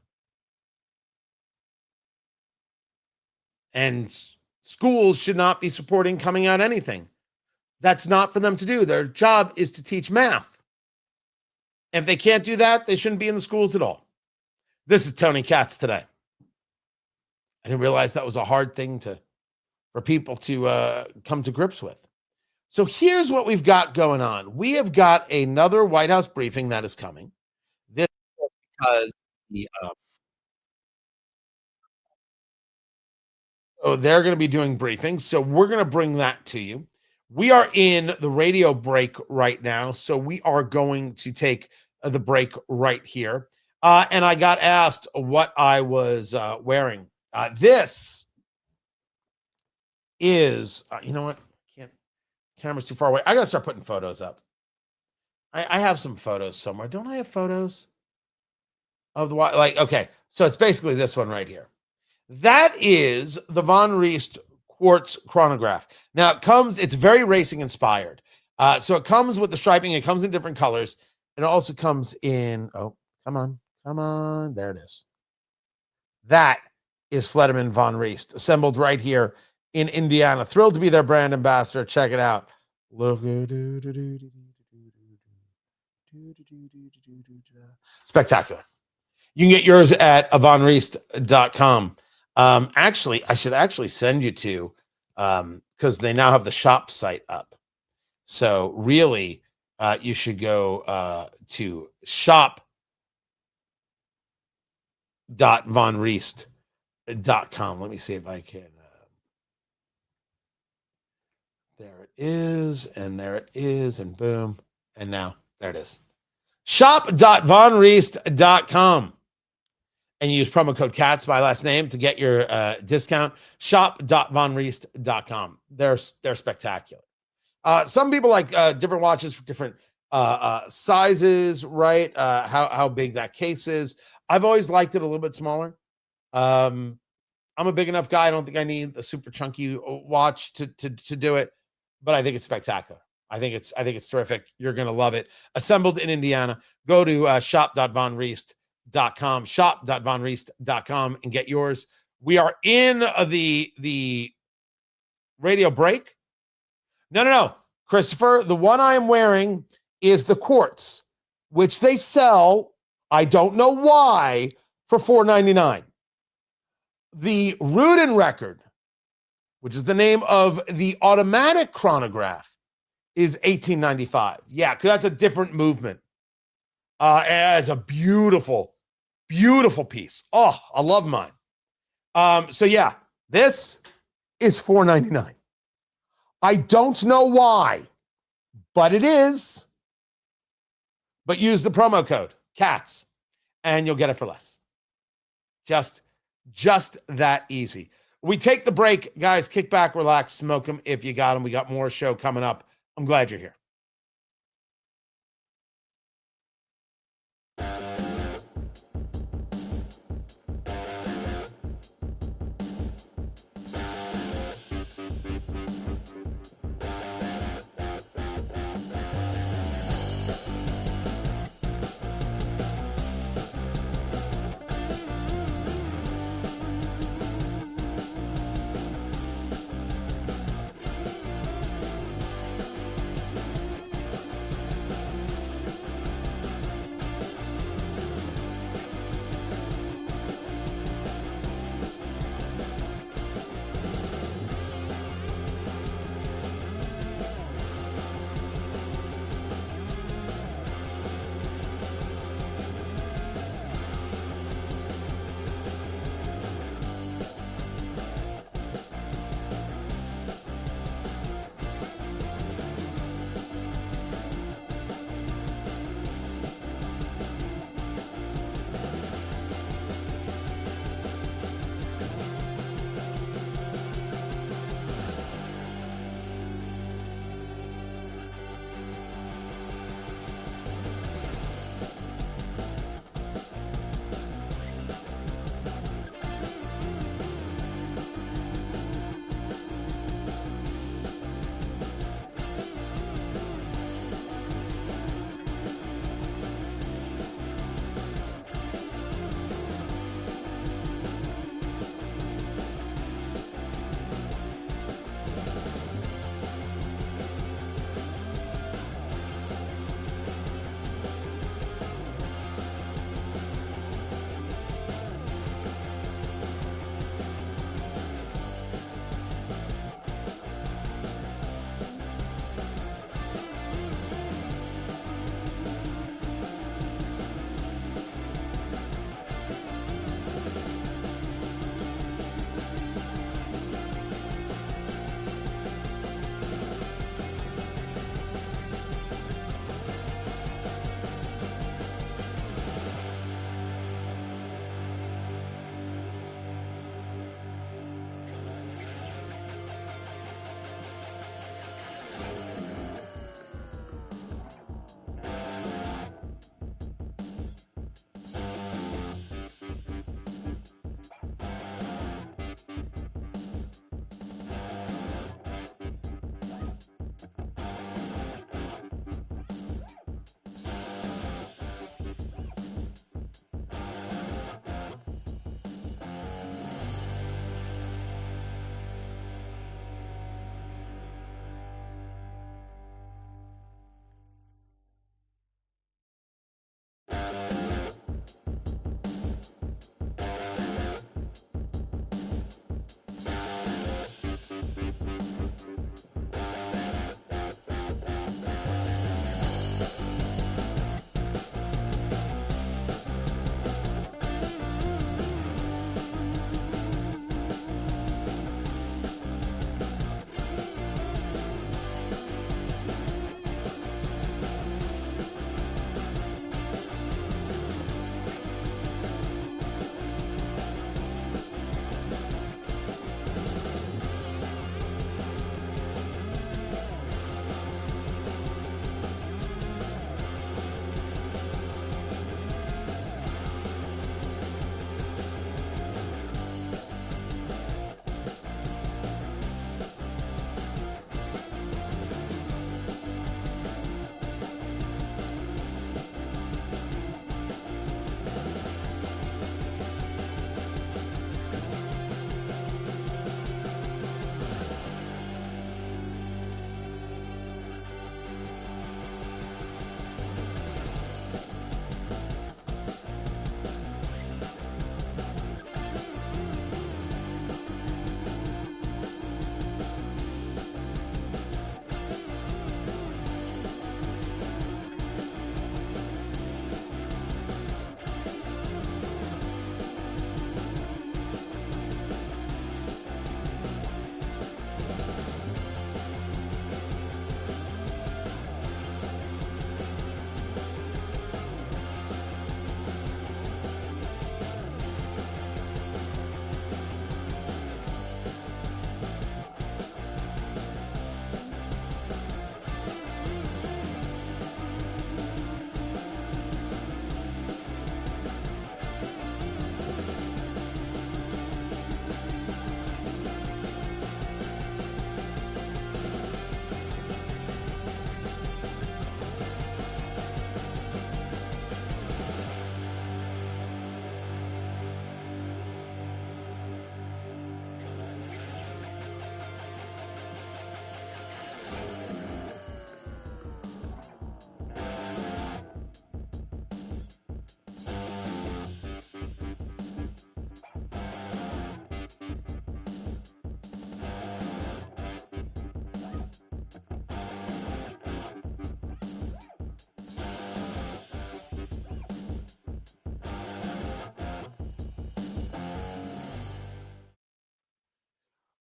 And schools should not be supporting coming out anything. That's not for them to do. Their job is to teach math. If they can't do that, they shouldn't be in the schools at all. This is Tony Katz today. I didn't realize that was a hard thing for people to come to grips with. So here's what we've got going on. We have got another White House briefing that is coming. This is because they're going to be doing briefings. So we're going to bring that to you. We are in the radio break right now. So we are going to take the break right here. And I got asked what I was wearing. This is, you know what? Camera's too far away. I got to start putting photos up. I have some photos somewhere. Don't I have photos of the, like, okay. So it's basically this one right here. That is the Von Reist quartz chronograph. Now it's very racing inspired. So it comes with the striping. It comes in different colors. And it also comes in, oh, come on. There it is. That is Flederman Von Reist, assembled right here in Indiana. Thrilled to be their brand ambassador. Check it out. Look. Spectacular. You can get yours at vonreist.com. Actually, I should actually send you to, because they now have the shop site up. So really, you should go to shop.vonreist.com. Let me see if I can. There it is, and there it is, and boom, and now there it is. Shop.vonreist.com. And you use promo code CATS, my last name, to get your discount. Shop.vonreist.com. They're spectacular. Some people like different watches for different sizes, right? How big that case is. I've always liked it a little bit smaller. I'm a big enough guy. I don't think I need a super chunky watch to do it, but I think it's spectacular. I think it's terrific. You're going to love it. Assembled in Indiana. Go to shop.vonreist.com, shop.vonreist.com, and get yours. We are in the radio break. No, Christopher, the one I am wearing is the quartz, which they sell, I don't know why, for $4.99. The Rudin record, which is the name of the automatic chronograph, is $18.95. Yeah, because that's a different movement. It has a beautiful, beautiful piece. Oh, I love mine. So yeah, this is $4.99. I don't know why, but it is. But use the promo code CATS and you'll get it for less. Just that easy. We take the break, guys. Kick back, relax, smoke them if you got them. We got more show coming up. I'm glad you're here.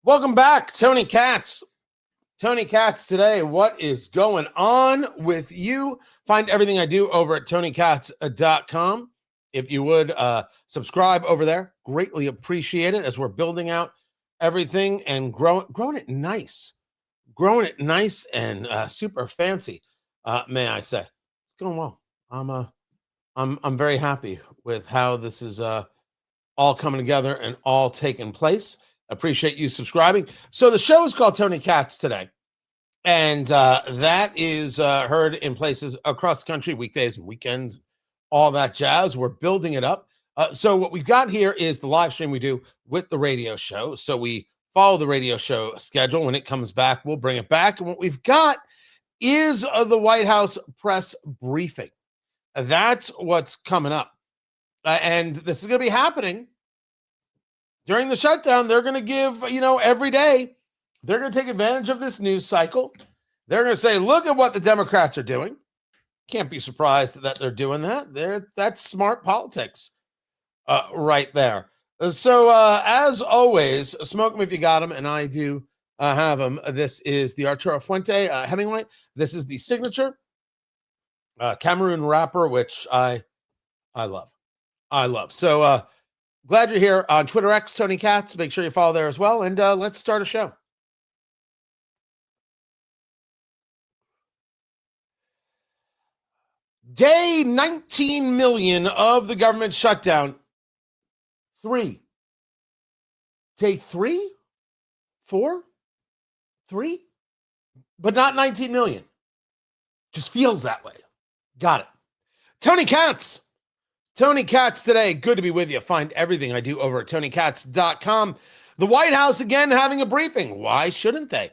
Welcome back, Tony Katz. Tony Katz today. What is going on with you? Find everything I do over at tonykatz.com. If you would subscribe over there, greatly appreciate it as we're building out everything and growing it nice. Growing it nice and super fancy, may I say. It's going well. I'm very happy with how this is all coming together and all taking place. Appreciate you subscribing. So the show is called Tony Katz today, and that is heard in places across the country, weekdays and weekends, all that jazz. We're building it up. So what we've got here is the live stream we do with the radio show. So we follow the radio show schedule. When it comes back, we'll bring it back. And what we've got is the White House press briefing. That's what's coming up. And this is going to be happening during the shutdown. They're going to give, every day, they're going to take advantage of this news cycle. They're going to say, look at what the Democrats are doing. Can't be surprised that they're doing that. That's smart politics right there. So as always, smoke them if you got them, and I do have them. This is the Arturo Fuente Hemingway. This is the signature Cameroon wrapper, which I love. So glad you're here on Twitter X, Tony Katz. Make sure you follow there as well, and let's start a show. Day 19 million of the government shutdown. 3. Day 3? 4? 3? But not 19 million. Just feels that way. Got it. Tony Katz. Tony Katz today. Good to be with you. Find everything I do over at tonykatz.com. The White House again having a briefing. Why shouldn't they?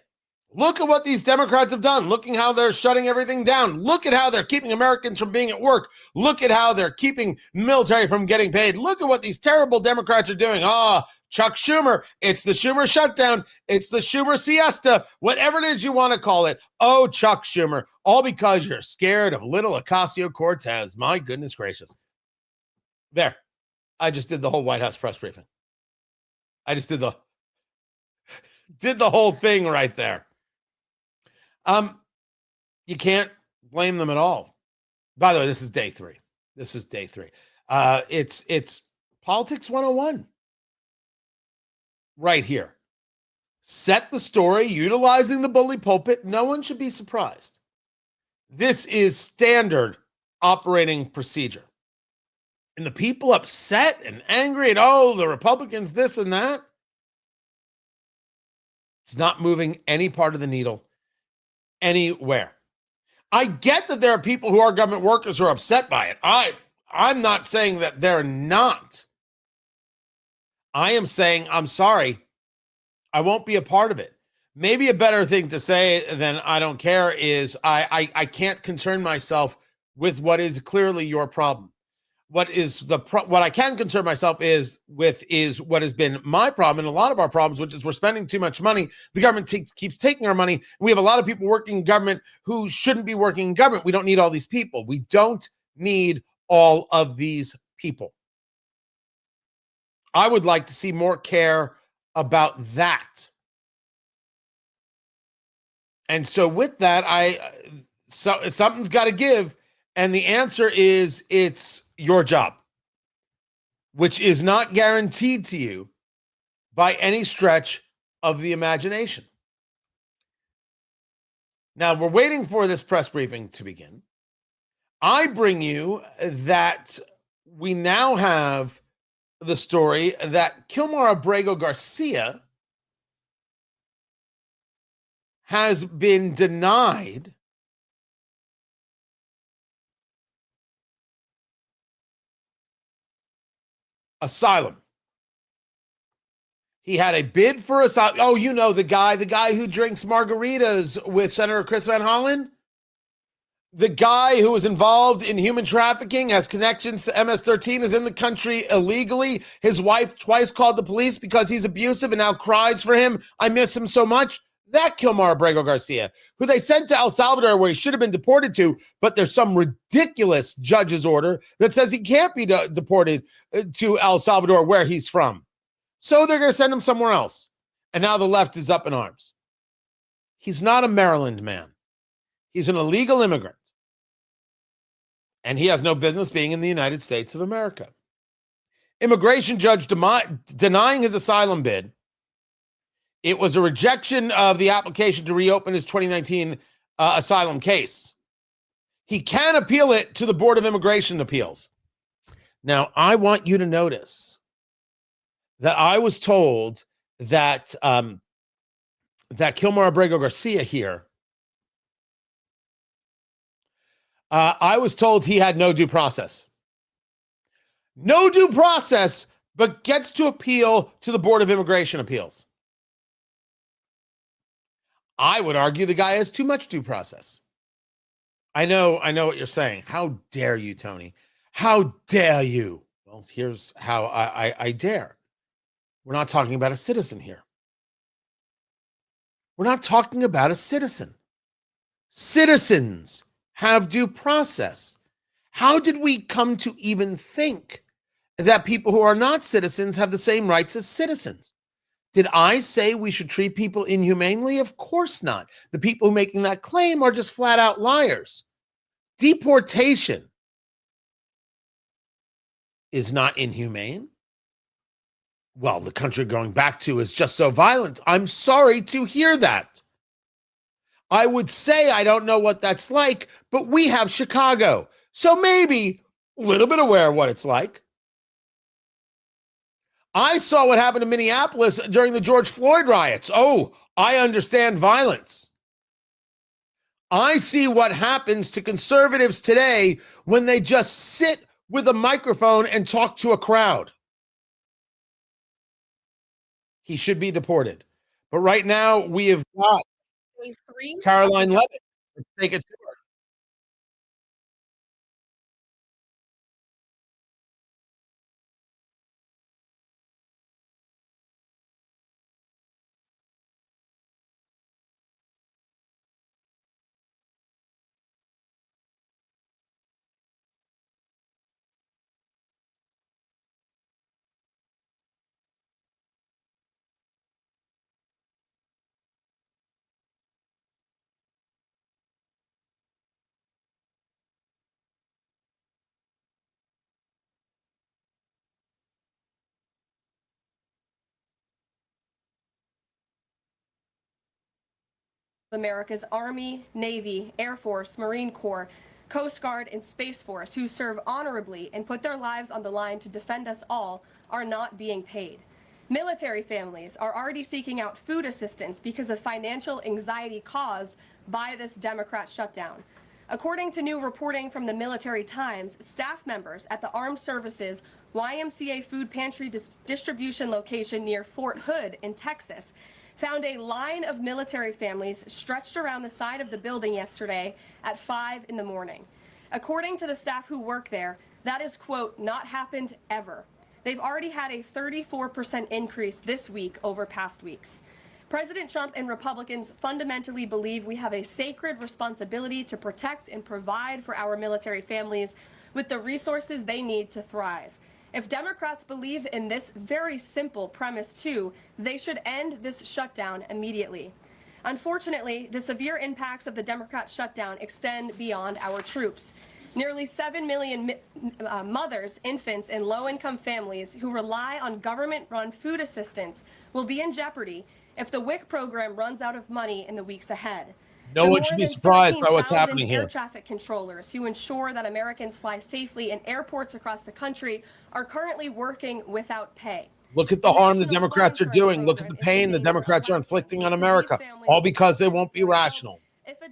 Look at what these Democrats have done. Looking how they're shutting everything down. Look at how they're keeping Americans from being at work. Look at how they're keeping military from getting paid. Look at what these terrible Democrats are doing. Chuck Schumer. It's the Schumer shutdown. It's the Schumer siesta. Whatever it is you want to call it. Oh, Chuck Schumer. All because you're scared of little Ocasio-Cortez. My goodness gracious. There. I just did the whole White House press briefing. I just did the whole thing right there. You can't blame them at all. By the way, this is day 3. It's politics 101 right here. Set the story utilizing the bully pulpit. No one should be surprised. This is standard operating procedure. And the people upset and angry at, the Republicans, this and that. It's not moving any part of the needle anywhere. I get that there are people who are government workers who are upset by it. I'm not saying that they're not. I am saying, I'm sorry, I won't be a part of it. Maybe a better thing to say than I don't care is I can't concern myself with what is clearly your problem. What I can concern myself with is what has been my problem and a lot of our problems, which is we're spending too much money. The government keeps taking our money. We have a lot of people working in government who shouldn't be working in government. We don't need all these people. We don't need all of these people. I would like to see more care about that. And so with that, something's got to give. And the answer is it's your job, which is not guaranteed to you by any stretch of the imagination. Now, we're waiting for this press briefing to begin. I bring you that we now have the story that Kilmar Abrego Garcia has been denied asylum. He had a bid for asylum. Oh, the guy who drinks margaritas with Senator Chris Van Hollen. The guy who was involved in human trafficking, has connections to MS-13, is in the country illegally. His wife twice called the police because he's abusive and now cries for him. I miss him so much. That Kilmar Abrego Garcia, who they sent to El Salvador where he should have been deported to, but there's some ridiculous judge's order that says he can't be deported to El Salvador where he's from. So they're going to send him somewhere else. And now the left is up in arms. He's not a Maryland man. He's an illegal immigrant. And he has no business being in the United States of America. Immigration judge denying his asylum bid. It was a rejection of the application to reopen his 2019 asylum case. He can appeal it to the Board of Immigration Appeals. Now, I want you to notice that I was told that that Kilmar Abrego Garcia here, I was told he had no due process. No due process, but gets to appeal to the Board of Immigration Appeals. I would argue the guy has too much due process. I know what you're saying. How dare you, Tony? How dare you? Well, here's how I dare. We're not talking about a citizen here. We're not talking about a citizen. Citizens have due process. How did we come to even think that people who are not citizens have the same rights as citizens? Did I say we should treat people inhumanely? Of course not. The people making that claim are just flat out liars. Deportation is not inhumane. Well, the country going back to is just so violent. I'm sorry to hear that. I would say I don't know what that's like, but we have Chicago. So maybe a little bit aware of what it's like. I saw what happened in Minneapolis during the George Floyd riots. Oh, I understand violence. I see what happens to conservatives today when they just sit with a microphone and talk to a crowd. He should be deported. But right now we have got Caroline Levitt. Let's take it to her. America's Army, Navy, Air Force, Marine Corps, Coast Guard, and Space Force, who serve honorably and put their lives on the line to defend us all, are not being paid. Military families are already seeking out food assistance because of financial anxiety caused by this Democrat shutdown. According to new reporting from the Military Times, staff members at the Armed Services YMCA food pantry distribution location near Fort Hood in Texas found a line of military families stretched around the side of the building yesterday at 5 in the morning. According to the staff who work there, that is, quote, not happened ever. They've already had a 34% increase this week over past weeks. President Trump and Republicans fundamentally believe we have a sacred responsibility to protect and provide for our military families with the resources they need to thrive. If Democrats believe in this very simple premise too, they should end this shutdown immediately. Unfortunately, the severe impacts of the Democrat shutdown extend beyond our troops. Nearly 7 million mothers, infants, and low-income families who rely on government-run food assistance will be in jeopardy if the WIC program runs out of money in the weeks ahead. No one should be surprised by what's happening here. Air traffic controllers who ensure that Americans fly safely in airports across the country are currently working without pay. Look at the harm the Democrats are doing. Look at the pain the Democrats are inflicting on America, all because they won't be rational.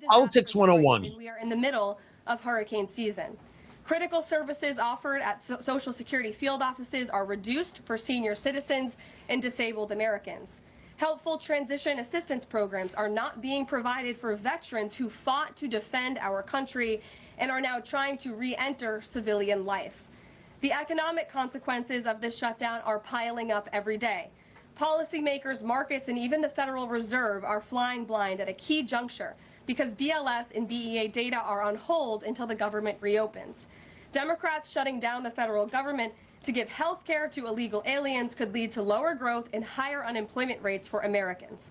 Politics 101. We are in the middle of hurricane season. Critical services offered at Social Security field offices are reduced for senior citizens and disabled Americans. Helpful transition assistance programs are not being provided for veterans who fought to defend our country and are now trying to re-enter civilian life. The economic consequences of this shutdown are piling up every day. Policymakers, markets, and even the Federal Reserve are flying blind at a key juncture because BLS and BEA data are on hold until the government reopens. Democrats shutting down the federal government To give health care to illegal aliens could lead to lower growth and higher unemployment rates for Americans.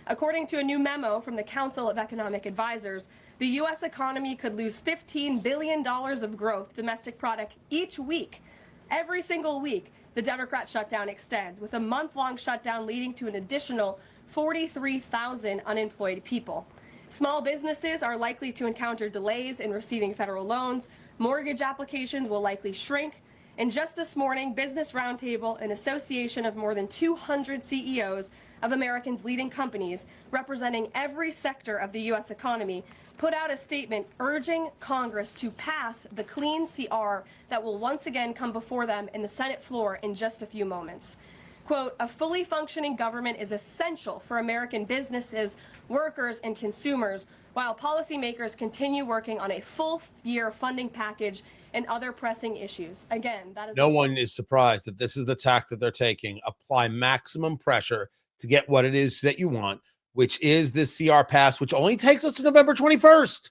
According to a new memo from the Council of Economic Advisors, the U.S. economy could lose $15 billion of growth domestic product each week. Every single week, the Democrat shutdown extends, with a month-long shutdown leading to an additional 43,000 unemployed people. Small businesses are likely to encounter delays in receiving federal loans. Mortgage applications will likely shrink. And just this morning, Business Roundtable, an association of more than 200 CEOs of Americans' leading companies representing every sector of the U.S. economy, put out a statement urging Congress to pass the clean CR that will once again come before them in the Senate floor in just a few moments. Quote, a fully functioning government is essential for American businesses, workers, and consumers, while policymakers continue working on a full-year funding package and other pressing issues. Again, that is... No one is surprised that this is the tack that they're taking. Apply maximum pressure to get what it is that you want, which is this CR pass, which only takes us to November 21st.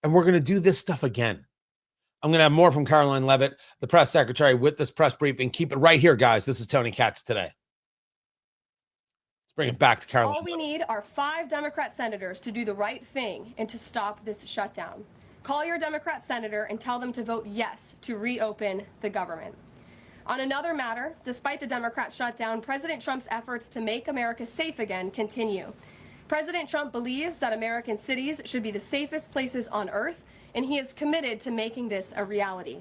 And we're going to do this stuff again. I'm going to have more from Caroline Leavitt, the press secretary, with this press briefing. Keep it right here, guys. This is Tony Katz Today. Let's bring it back to Caroline. All we need are 5 Democrat senators to do the right thing and to stop this shutdown. Call your Democrat senator and tell them to vote yes to reopen the government. On another matter, despite the Democrat shutdown, President Trump's efforts to make America safe again continue. President Trump believes that American cities should be the safest places on earth, and he is committed to making this a reality.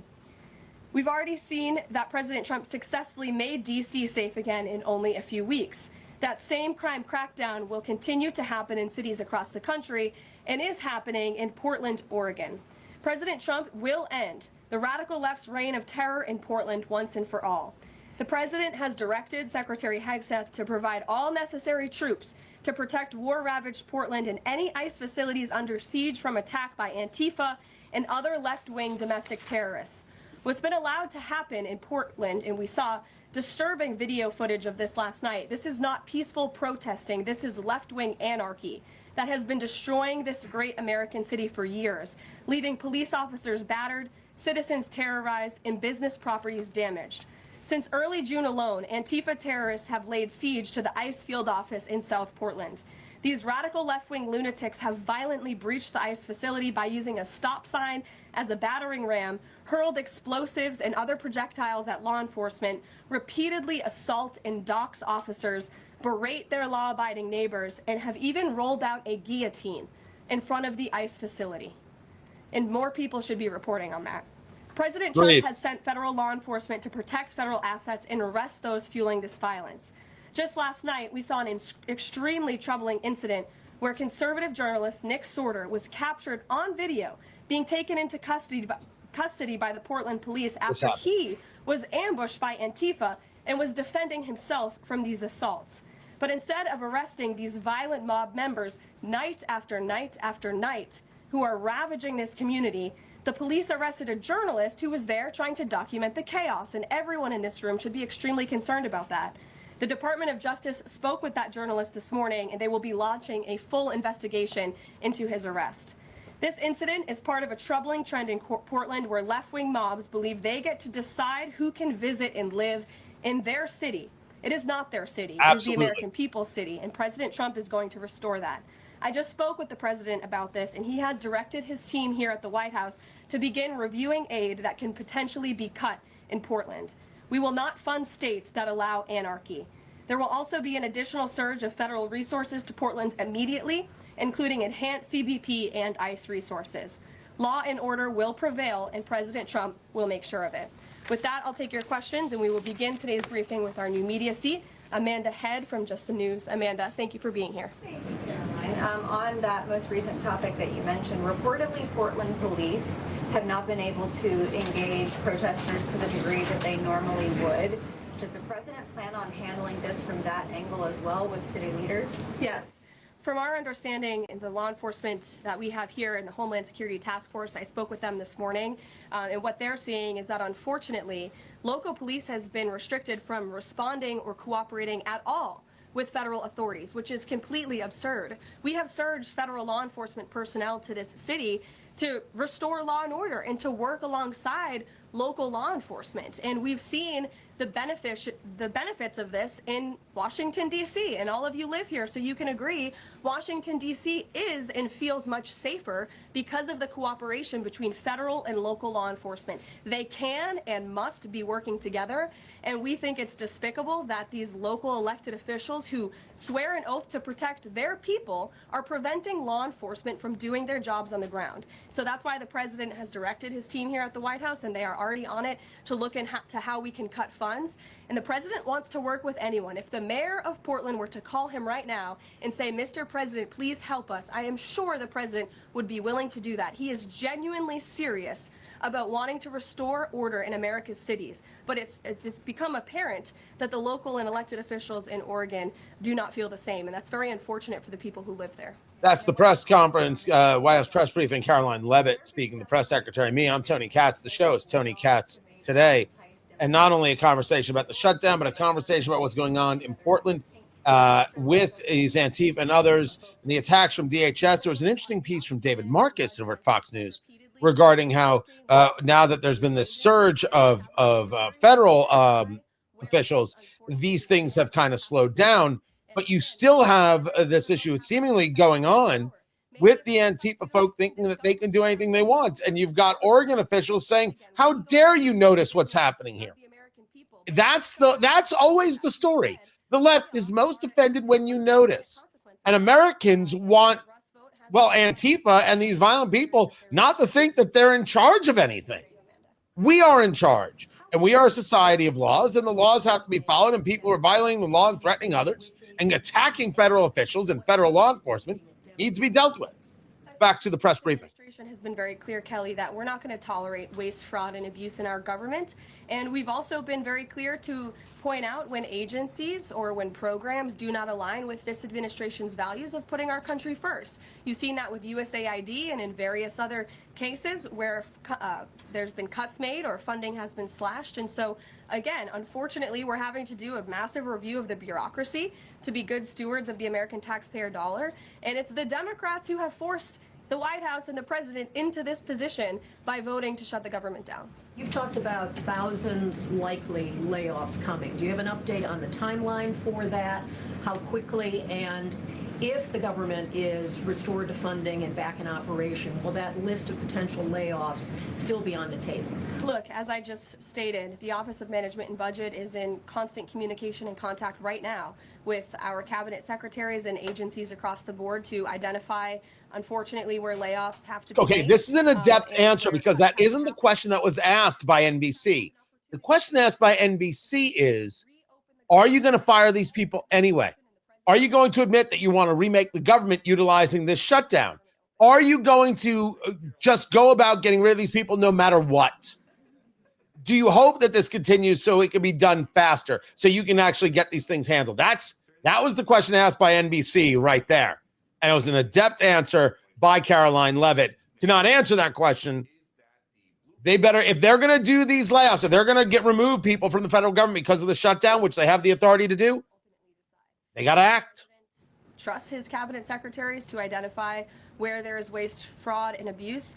We've already seen that President Trump successfully made D.C. safe again in only a few weeks. That same crime crackdown will continue to happen in cities across the country and is happening in Portland, Oregon. President Trump will end the radical left's reign of terror in Portland once and for all. The president has directed Secretary Hegseth to provide all necessary troops to protect war-ravaged Portland and any ICE facilities under siege from attack by Antifa and other left-wing domestic terrorists. What's been allowed to happen in Portland, and we saw disturbing video footage of this last night, this is not peaceful protesting, this is left-wing anarchy that has been destroying this great American city for years, leaving police officers battered, citizens terrorized, and business properties damaged. Since early June alone, Antifa terrorists have laid siege to the ICE field office in South Portland. These radical left-wing lunatics have violently breached the ICE facility by using a stop sign as a battering ram, hurled explosives and other projectiles at law enforcement, repeatedly assault and dox officers, berate their law-abiding neighbors, and have even rolled out a guillotine in front of the ICE facility. And more people should be reporting on that. President Trump has sent federal law enforcement to protect federal assets and arrest those fueling this violence. Just last night, we saw an extremely troubling incident where conservative journalist Nick Sorter was captured on video being taken into custody by the Portland police after he was ambushed by Antifa and was defending himself from these assaults. But instead of arresting these violent mob members night after night after night who are ravaging this community, the police arrested a journalist who was there trying to document the chaos, and everyone in this room should be extremely concerned about that. The Department of Justice spoke with that journalist this morning, and they will be launching a full investigation into his arrest. This incident is part of a troubling trend in Portland where left-wing mobs believe they get to decide who can visit and live in their city. It is not their city. It is the American people's city, and President Trump is going to restore that. I just spoke with the president about this, and he has directed his team here at the White House to begin reviewing aid that can potentially be cut in Portland. We will not fund states that allow anarchy. There will also be an additional surge of federal resources to Portland immediately, including enhanced CBP and ICE resources. Law and order will prevail, and President Trump will make sure of it. With that, I'll take your questions, and we will begin today's briefing with our new media seat, Amanda Head from Just the News. Amanda, thank you for being here. Thank you, Caroline. On that most recent topic that you mentioned, reportedly Portland police have not been able to engage protesters to the degree that they normally would. Does the president plan on handling this from that angle as well with city leaders? Yes. From our understanding, the law enforcement that we have here in the Homeland Security Task Force, I spoke with them this morning, and what they're seeing is that unfortunately, local police has been restricted from responding or cooperating at all with federal authorities, which is completely absurd. We have surged federal law enforcement personnel to this city to restore law and order and to work alongside local law enforcement. And we've seen the benefits of this in Washington, D.C. And all of you live here, so you can agree Washington, D.C. is and feels much safer because of the cooperation between federal and local law enforcement. They can and must be working together. And we think it's despicable that these local elected officials who swear an oath to protect their people are preventing law enforcement from doing their jobs on the ground. So that's why the president has directed his team here at the White House, and they are already on it, to look into how we can cut funds. And the president wants to work with anyone. If the mayor of Portland were to call him right now and say, Mr. President, please help us, I am sure the president would be willing to do that. He is genuinely serious about wanting to restore order in America's cities. But it's become apparent that the local and elected officials in Oregon do not feel the same. And that's very unfortunate for the people who live there. That's the press conference, White House press briefing. Caroline Leavitt speaking, the press secretary. Me, I'm Tony Katz. The show is Tony Katz Today. And not only a conversation about the shutdown, but a conversation about what's going on in Portland with these Antifa and others, and the attacks from DHS. There was an interesting piece from David Marcus over at Fox News regarding how now that there's been this surge of federal officials, these things have kind of slowed down. But you still have this issue seemingly going on with the Antifa folk thinking that they can do anything they want. And you've got Oregon officials saying, how dare you notice what's happening here? That's always the story. The left is most offended when you notice. And Americans want, well, Antifa and these violent people not to think that they're in charge of anything. We are in charge. And we are a society of laws, and the laws have to be followed, and people who are violating the law and threatening others and attacking federal officials and federal law enforcement need to be dealt with. Back to the press briefing. The administration has been very clear, Kelly, that we're not going to tolerate waste, fraud, and abuse in our government. And we've also been very clear to point out when agencies or when programs do not align with this administration's values of putting our country first. You've seen that with USAID and in various other cases where there's been cuts made or funding has been slashed. And so, again, unfortunately, we're having to do a massive review of the bureaucracy to be good stewards of the American taxpayer dollar. And it's the Democrats who have forced the White House and the president into this position by voting to shut the government down. You've talked about thousands likely layoffs coming. Do you have an update on the timeline for that? How quickly? And if the government is restored to funding and back in operation, will that list of potential layoffs still be on the table? Look, as I just stated, the Office of Management and Budget is in constant communication and contact right now with our cabinet secretaries and agencies across the board to identify, unfortunately, where layoffs have to be Okay, made. this is an adept answer because that isn't the question that was asked by NBC. The question asked by NBC is, are you going to fire these people anyway? Are you going to admit that you want to remake the government utilizing this shutdown? Are you going to just go about getting rid of these people no matter what? Do you hope that this continues so it can be done faster, so you can actually get these things handled? That was the question asked by NBC right there. And it was an adept answer by Caroline Leavitt. To not answer that question, they better, if they're going to do these layoffs, if they're going to remove people from the federal government because of the shutdown, which they have the authority to do, they got to act. Trust his cabinet secretaries to identify where there is waste, fraud, and abuse.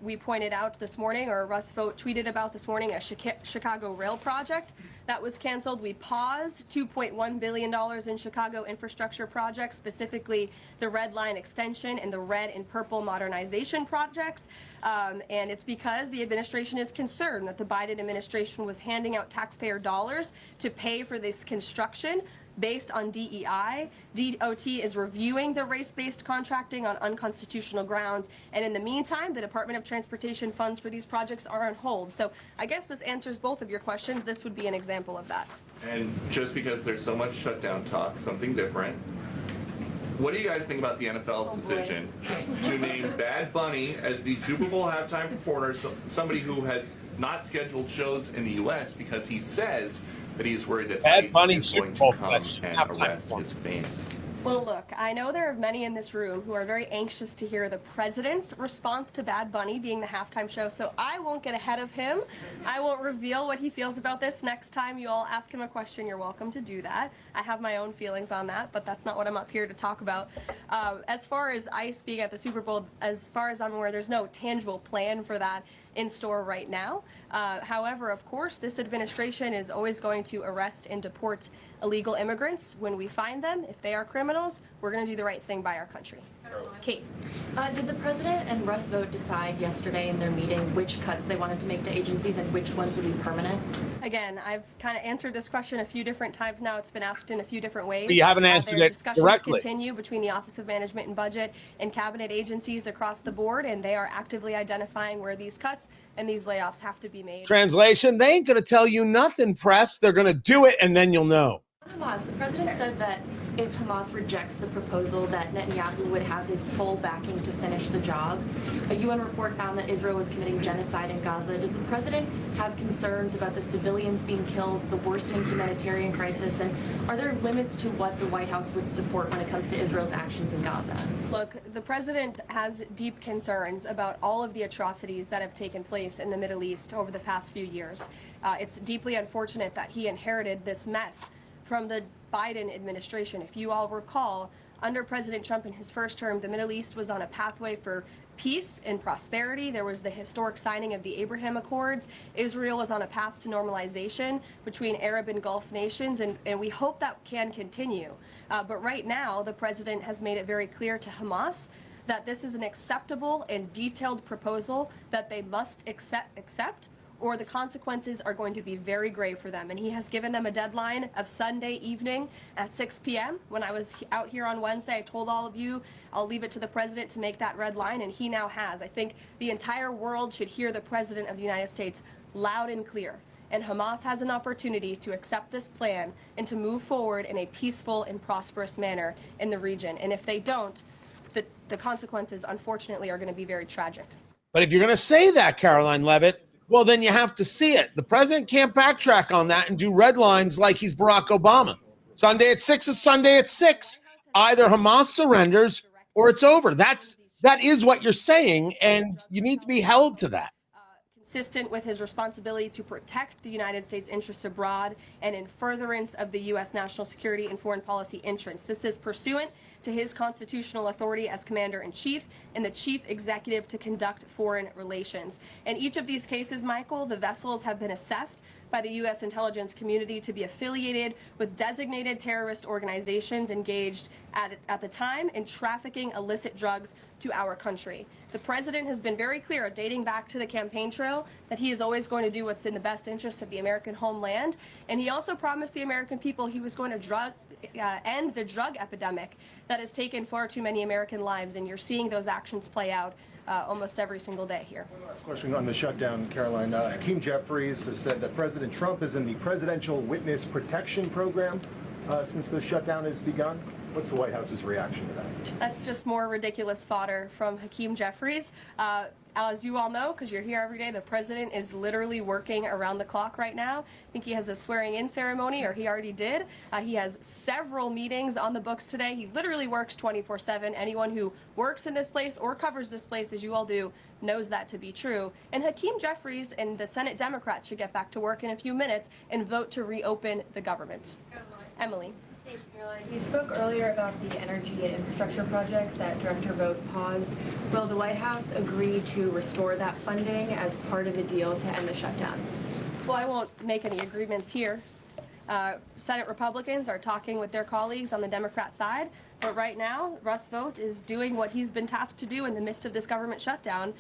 We pointed out this morning, or Russ Vogt tweeted about this morning, a Chicago rail project that was canceled. We paused $2.1 billion in Chicago infrastructure projects, specifically the Red Line extension and the red and purple modernization projects. And it's because the administration is concerned that the Biden administration was handing out taxpayer dollars to pay for this construction based on DEI. DOT is reviewing the race-based contracting on unconstitutional grounds. And in the meantime, the Department of Transportation funds for these projects are on hold. So I guess this answers both of your questions. This would be an example of that. And just because there's so much shutdown talk, something different. What do you guys think about the NFL's decision to name Bad Bunny as the Super Bowl halftime performer, somebody who has not scheduled shows in the U.S. because he says that he's worried that Bad ICE Bunny is Super going to Bowl come question. and Halftime arrest his fans? Well, look, I know there are many in this room who are very anxious to hear the president's response to Bad Bunny being the halftime show, so I won't get ahead of him. I won't reveal what he feels about this. Next time you all ask him a question, you're welcome to do that. I have my own feelings on that, but that's not what I'm up here to talk about. As far as ICE being at the Super Bowl, as far as I'm aware, there's no tangible plan for that in store right now. However, of course, this administration is always going to arrest and deport illegal immigrants when we find them. If they are criminals, we're going to do the right thing by our country. Kate. Did the president and Russ Vogt decide yesterday in their meeting which cuts they wanted to make to agencies and which ones would be permanent? Again, I've kind of answered this question a few different times now. It's been asked in a few different ways. But you haven't answered it discussions directly. Continue between the Office of Management and Budget and cabinet agencies across the board, and they are actively identifying where these cuts and these layoffs have to be made. Translation, they ain't going to tell you nothing, press. They're going to do it, and then you'll know. Hamas, the president said that if Hamas rejects the proposal that Netanyahu would have his full backing to finish the job. A UN report found that Israel was committing genocide in Gaza. Does the president have concerns about the civilians being killed, the worsening humanitarian crisis, and are there limits to what the White House would support when it comes to Israel's actions in Gaza? Look, the president has deep concerns about all of the atrocities that have taken place in the Middle East over the past few years. It's deeply unfortunate that he inherited this mess from the Biden administration. If you all recall, under President Trump in his first term, the Middle East was on a pathway for peace and prosperity. There was the historic signing of the Abraham Accords. Israel was on a path to normalization between Arab and Gulf nations, and we hope that can continue. But right now, the president has made it very clear to Hamas that this is an acceptable and detailed proposal that they must accept, or the consequences are going to be very grave for them. And he has given them a deadline of Sunday evening at 6 p.m. When I was out here on Wednesday, I told all of you, I'll leave it to the president to make that red line, and he now has. I think the entire world should hear the president of the United States loud and clear. And Hamas has an opportunity to accept this plan and to move forward in a peaceful and prosperous manner in the region. And if they don't, the consequences, unfortunately, are going to be very tragic. But if you're going to say that, Caroline Levitt, well, then you have to see it. The president can't backtrack on that and do red lines like he's Barack Obama. Sunday at 6 is Sunday at 6. Either Hamas surrenders or it's over. That is what you're saying, and you need to be held to that. Consistent with his responsibility to protect the United States interests abroad and in furtherance of the U.S. national security and foreign policy interests. This is pursuant to his constitutional authority as commander-in-chief and the chief executive to conduct foreign relations. In each of these cases, Michael, the vessels have been assessed by the U.S. intelligence community to be affiliated with designated terrorist organizations engaged at the time in trafficking illicit drugs to our country. The president has been very clear, dating back to the campaign trail, that he is always going to do what's in the best interest of the American homeland. And he also promised the American people he was going to end the drug epidemic that has taken far too many American lives. And you're seeing those actions play out almost every single day here. One last question on the shutdown, Caroline. Hakeem Jeffries has said that President Trump is in the Presidential Witness Protection Program since the shutdown has begun. What's the White House's reaction to that? That's just more ridiculous fodder from Hakeem Jeffries. As you all know, because you're here every day, the president is literally working around the clock right now. I think he has a swearing-in ceremony, or he already did. He has several meetings on the books today. He literally works 24/7. Anyone who works in this place or covers this place, as you all do, knows that to be true. And Hakeem Jeffries and the Senate Democrats should get back to work in a few minutes and vote to reopen the government. Emily. Thanks, Caroline. You spoke earlier about the energy and infrastructure projects that Director Vogt paused. Will the White House agree to restore that funding as part of the deal to end the shutdown? Well, I won't make any agreements here. Senate Republicans are talking with their colleagues on the Democrat side, but right now, Russ Vogt is doing what he's been tasked to do in the midst of this government shutdown.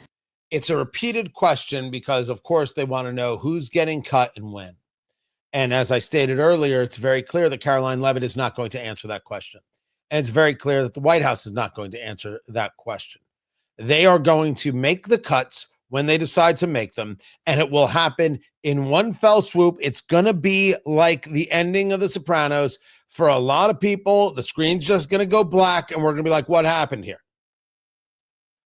It's a repeated question because, of course, they want to know who's getting cut and when. And as I stated earlier, it's very clear that Caroline Levitt is not going to answer that question. And it's very clear that the White House is not going to answer that question. They are going to make the cuts when they decide to make them, and it will happen in one fell swoop. It's going to be like the ending of The Sopranos. For a lot of people, the screen's just going to go black, and we're going to be like, what happened here?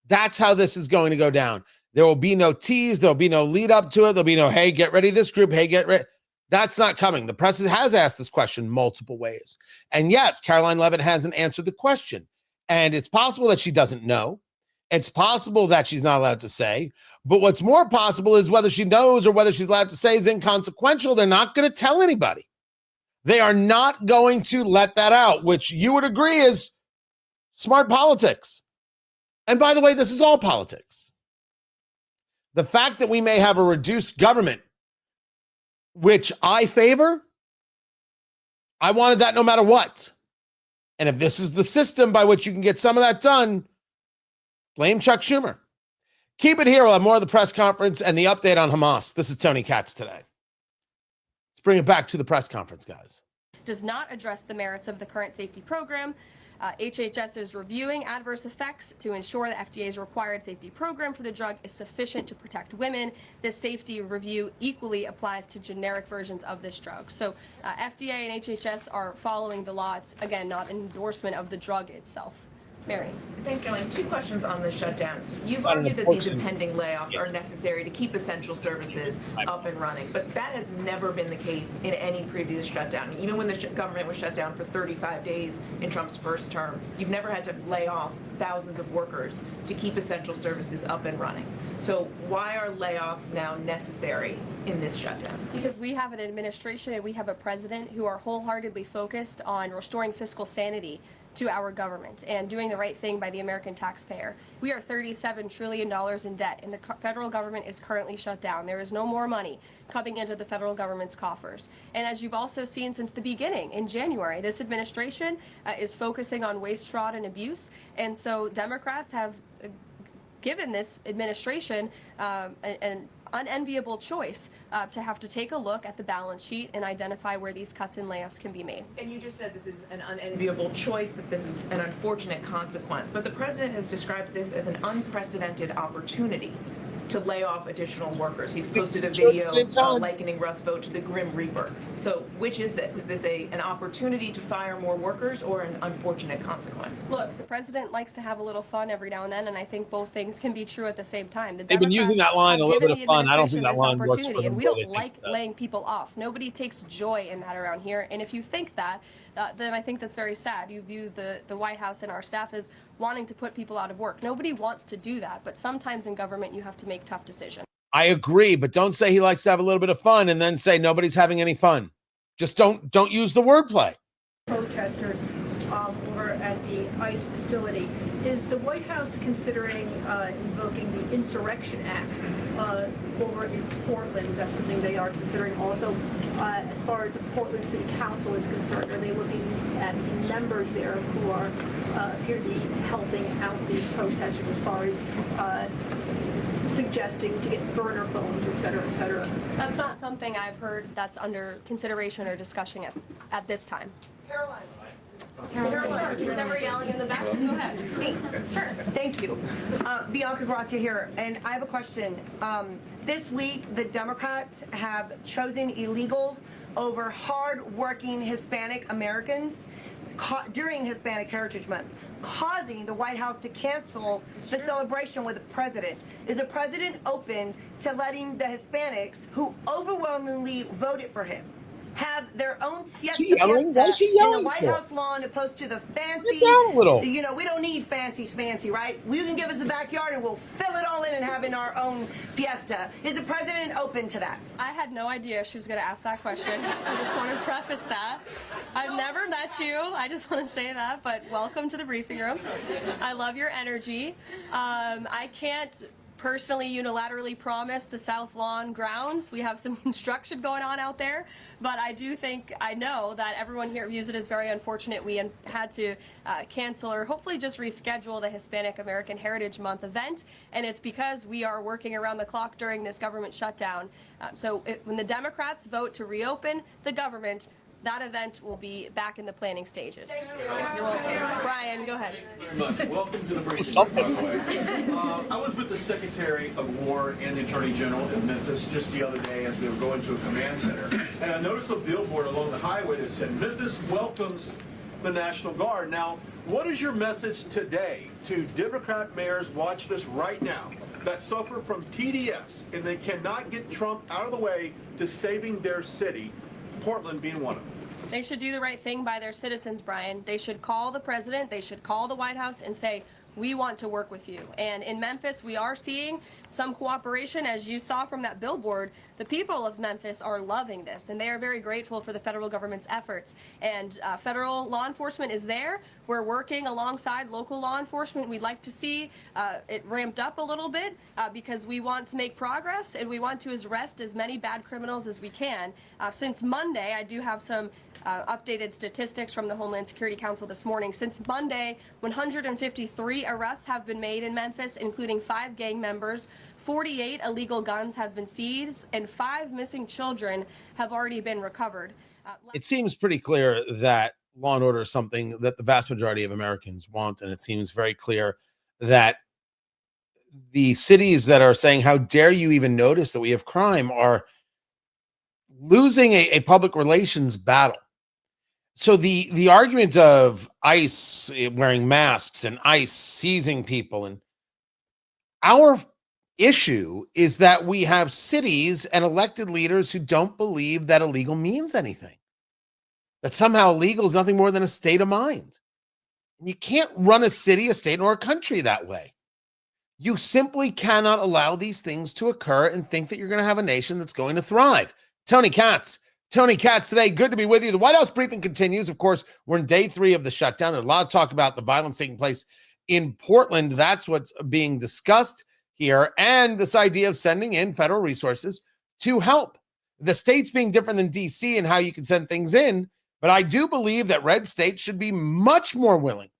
That's how this is going to go down. There will be no tease. There'll be no lead up to it. There'll be no, hey, get ready this group. Hey, get ready. That's not coming. The press has asked this question multiple ways. And yes, Caroline Leavitt hasn't answered the question. And it's possible that she doesn't know. It's possible that she's not allowed to say. But what's more possible is whether she knows or whether she's allowed to say is inconsequential. They're not going to tell anybody. They are not going to let that out, which you would agree is smart politics. And by the way, this is all politics. The fact that we may have a reduced government, which I favor, I wanted that no matter what. And if this is the system by which you can get some of that done, blame Chuck Schumer. Keep it here. We'll have more of the press conference and the update on Hamas. This is Tony Katz today. Let's bring it back to the press conference, guys. Does not address the merits of the current safety program. HHS is reviewing adverse effects to ensure the FDA's required safety program for the drug is sufficient to protect women. This safety review equally applies to generic versions of this drug. So FDA and HHS are following the law. It's, again, not an endorsement of the drug itself. Mary. Thanks, Caroline. 2 questions on the shutdown. You've argued that these impending layoffs are necessary to keep essential services up and running, but that has never been the case in any previous shutdown. Even when the government was shut down for 35 days in Trump's first term, you've never had to lay off thousands of workers to keep essential services up and running. So why are layoffs now necessary in this shutdown? Because we have an administration and we have a president who are wholeheartedly focused on restoring fiscal sanity to our government and doing the right thing by the American taxpayer. We are $37 trillion in debt, and the federal government is currently shut down. There is no more money coming into the federal government's coffers. And as you've also seen since the beginning, in January, this administration is focusing on waste, fraud, and abuse. And so Democrats have given this administration an unenviable choice to have to take a look at the balance sheet and identify where these cuts and layoffs can be made. And you just said this is an unenviable choice, that this is an unfortunate consequence. But the president has described this as an unprecedented opportunity to lay off additional workers. He's posted a video likening Rust Vote to the Grim Reaper. So which is this? Is this an opportunity to fire more workers or an unfortunate consequence? Look, the president likes to have a little fun every now and then, and I think both things can be true at the same time. They've been using that line, a little bit of fun. I don't think that line works for them. And we don't like laying people off. Nobody takes joy in that around here. And if you think that, then I think that's very sad. You view the White House and our staff as wanting to put people out of work. Nobody wants to do that, but sometimes in government you have to make tough decisions. I agree, but don't say he likes to have a little bit of fun and then say nobody's having any fun. Just don't use the wordplay. Protesters over at the ICE facility. Is the White House considering invoking the Insurrection Act over in Portland? Is that something they are considering also? As far as the Portland City Council is concerned, are they looking at the members there who are appear to be helping out the protesters as far as suggesting to get burner phones, et cetera, et cetera? That's not something I've heard that's under consideration or discussion at this time. Caroline. Caroline, is everybody yelling in the back? Go ahead. Me. Sure. Thank you. Bianca Gracia here, and I have a question. This week, the Democrats have chosen illegals over hard-working Hispanic Americans during Hispanic Heritage Month, causing the White House to cancel the celebration with the president. Is the president open to letting the Hispanics who overwhelmingly voted for him have their own siesta in the White House lawn opposed to the fancy, you know, we don't need fancy schmancy, right? You can give us the backyard and we'll fill it all in and have in our own fiesta. Is the president open to that? I had no idea she was going to ask that question. I just want to preface that. I've never met you. I just want to say that, but welcome to the briefing room. I love your energy. I can't personally unilaterally promise the South Lawn grounds. We have some construction going on out there, but I know that everyone here views it as very unfortunate we had to cancel or hopefully just reschedule the Hispanic American Heritage Month event, and it's because we are working around the clock during this government shutdown. When the Democrats vote to reopen the government, that event will be back in the planning stages. You're welcome. Brian, go ahead. Very much. Welcome to the briefing, by the way. I was with the Secretary of War and the Attorney General in Memphis just the other day as we were going to a command center, and I noticed a billboard along the highway that said, "Memphis welcomes the National Guard. Now, what is your message today to Democrat mayors watching us right now that suffer from TDS and they cannot get Trump out of the way to saving their city, Portland being one of them? They should do the right thing by their citizens, Brian. They should call the president, they should call the White House and say, we want to work with you. And in Memphis, we are seeing some cooperation. As you saw from that billboard, the people of Memphis are loving this, and they are very grateful for the federal government's efforts. And federal law enforcement is there. We're working alongside local law enforcement. We'd like to see it ramped up a little bit because we want to make progress, and we want to arrest as many bad criminals as we can. Since Monday, I do have some updated statistics from the Homeland Security Council this morning. Since Monday, 153 arrests have been made in Memphis, including 5 gang members. 48 illegal guns have been seized, and 5 missing children have already been recovered. It seems pretty clear that law and order is something that the vast majority of Americans want, and it seems very clear that the cities that are saying, how dare you even notice that we have crime, are losing a public relations battle. So the argument of ICE wearing masks and ICE seizing people, and our issue is that we have cities and elected leaders who don't believe that illegal means anything, that somehow illegal is nothing more than a state of mind. You can't run a city, a state, or a country that way. You simply cannot allow these things to occur and think that you're going to have a nation that's going to thrive. Tony Katz today, good to be with you. The White House briefing continues. Of course, we're in day 3 of the shutdown. There's a lot of talk about the violence taking place in Portland. That's what's being discussed here. And this idea of sending in federal resources to help. The states being different than DC and how you can send things in. But I do believe that red states should be much more willing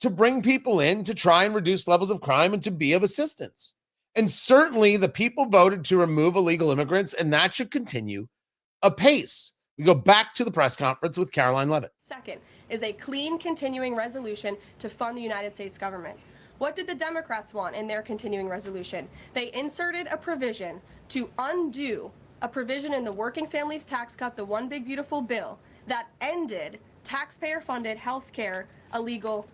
to bring people in to try and reduce levels of crime and to be of assistance. And certainly the people voted to remove illegal immigrants, and that should continue apace. We go back to the press conference with Caroline Levitt. Second is a clean continuing resolution to fund the United States government. What did the Democrats want in their continuing resolution? They inserted a provision to undo a provision in the Working Families Tax Cut, the One Big Beautiful Bill, that ended taxpayer-funded health care illegal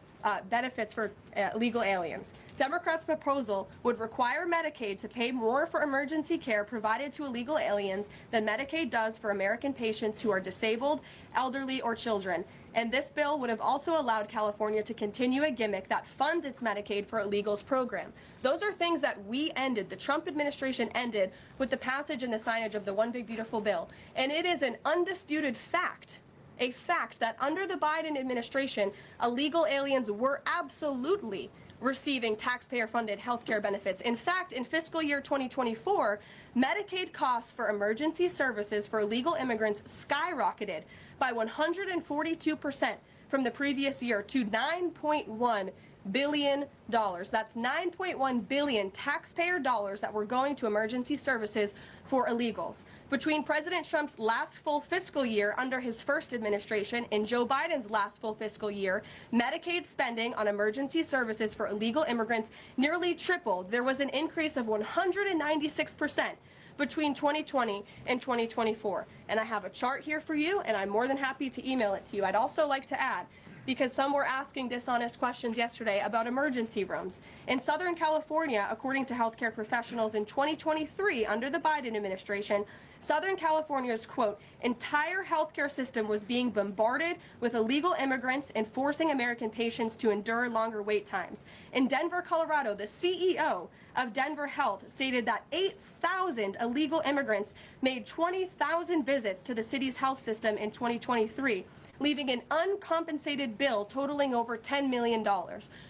benefits for illegal aliens. Democrats' proposal would require Medicaid to pay more for emergency care provided to illegal aliens than Medicaid does for American patients who are disabled, elderly, or children. And this bill would have also allowed California to continue a gimmick that funds its Medicaid for illegals program. Those are things that we ended, the Trump administration ended, with the passage and the signage of the One Big Beautiful Bill. And it is an undisputed fact, a fact that under the Biden administration, illegal aliens were absolutely receiving taxpayer-funded health care benefits. In fact, in fiscal year 2024, Medicaid costs for emergency services for illegal immigrants skyrocketed by 142% from the previous year to $9.1 billion. That's $9.1 billion taxpayer dollars that were going to emergency services for illegals. Between President Trump's last full fiscal year under his first administration and Joe Biden's last full fiscal year, Medicaid spending on emergency services for illegal immigrants nearly tripled. There was an increase of 196% between 2020 and 2024. And I have a chart here for you, and I'm more than happy to email it to you. I'd also like to add, because some were asking dishonest questions yesterday about emergency rooms. In Southern California, according to healthcare professionals in 2023, under the Biden administration, Southern California's, quote, entire healthcare system was being bombarded with illegal immigrants and forcing American patients to endure longer wait times. In Denver, Colorado, the CEO of Denver Health stated that 8,000 illegal immigrants made 20,000 visits to the city's health system in 2023. Leaving an uncompensated bill totaling over $10 million.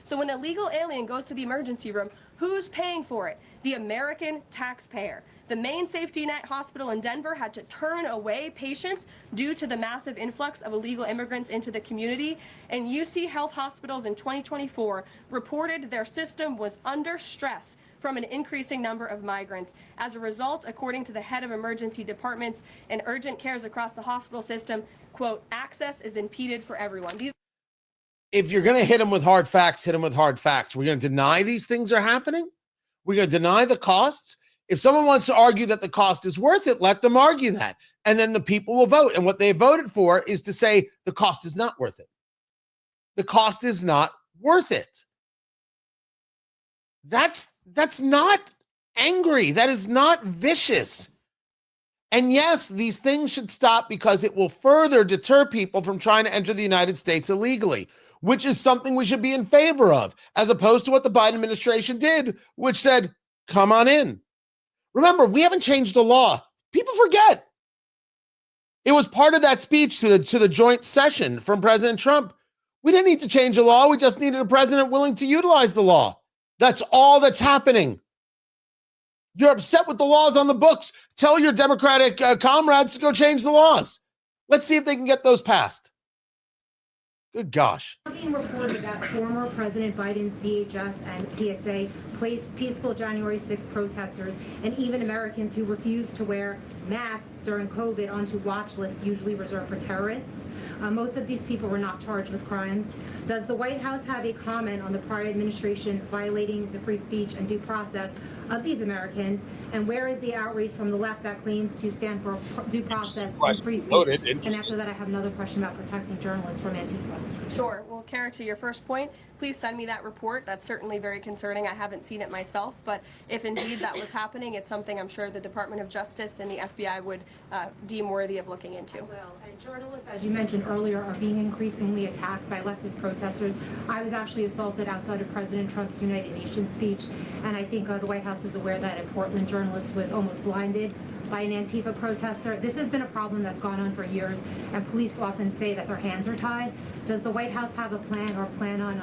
So when an illegal alien goes to the emergency room, who's paying for it? The American taxpayer. The Maine Safety Net Hospital in Denver had to turn away patients due to the massive influx of illegal immigrants into the community. And UC Health Hospitals in 2024 reported their system was under stress from an increasing number of migrants. As a result, according to the head of emergency departments and urgent cares across the hospital system, quote, access is impeded for everyone. If you're going to hit them with hard facts, hit them with hard facts. We're going to deny these things are happening. We're going to deny the costs. If someone wants to argue that the cost is worth it, let them argue that. And then the people will vote. And what they voted for is to say the cost is not worth it. the cost is not worth it. That's not angry. That is not vicious. And yes, these things should stop because it will further deter people from trying to enter the United States illegally, which is something we should be in favor of, as opposed to what the Biden administration did, which said, come on in. Remember, we haven't changed the law. People forget. It was part of that speech to the joint session from President Trump. We didn't need to change the law. We just needed a president willing to utilize the law. That's all that's happening. You're upset with the laws on the books. Tell your Democratic comrades to go change the laws. Let's see if they can get those passed. Good gosh. Being reported that former President Biden's DHS and TSA placed peaceful January 6 protesters and even Americans who refused to wear masks during COVID onto watch lists usually reserved for terrorists. Most of these people were not charged with crimes. Does the White House have a comment on the prior administration violating the free speech and due process of these Americans? And where is the outrage from the left that claims to stand for due process and free speech? And after that, I have another question about protecting journalists from Antifa. Sure. Well, Kara, to your first point, please send me that report. That's certainly very concerning. I haven't seen it myself, but if indeed that was happening, it's something I'm sure the Department of Justice and the FBI would deem worthy of looking into. Well, and journalists, as you mentioned earlier, are being increasingly attacked by leftist protesters. I was actually assaulted outside of President Trump's United Nations speech, and I think the White House is aware that a Portland journalist was almost blinded by an Antifa protester. This has been a problem that's gone on for years, and police often say that their hands are tied. Does the White House have a plan or plan on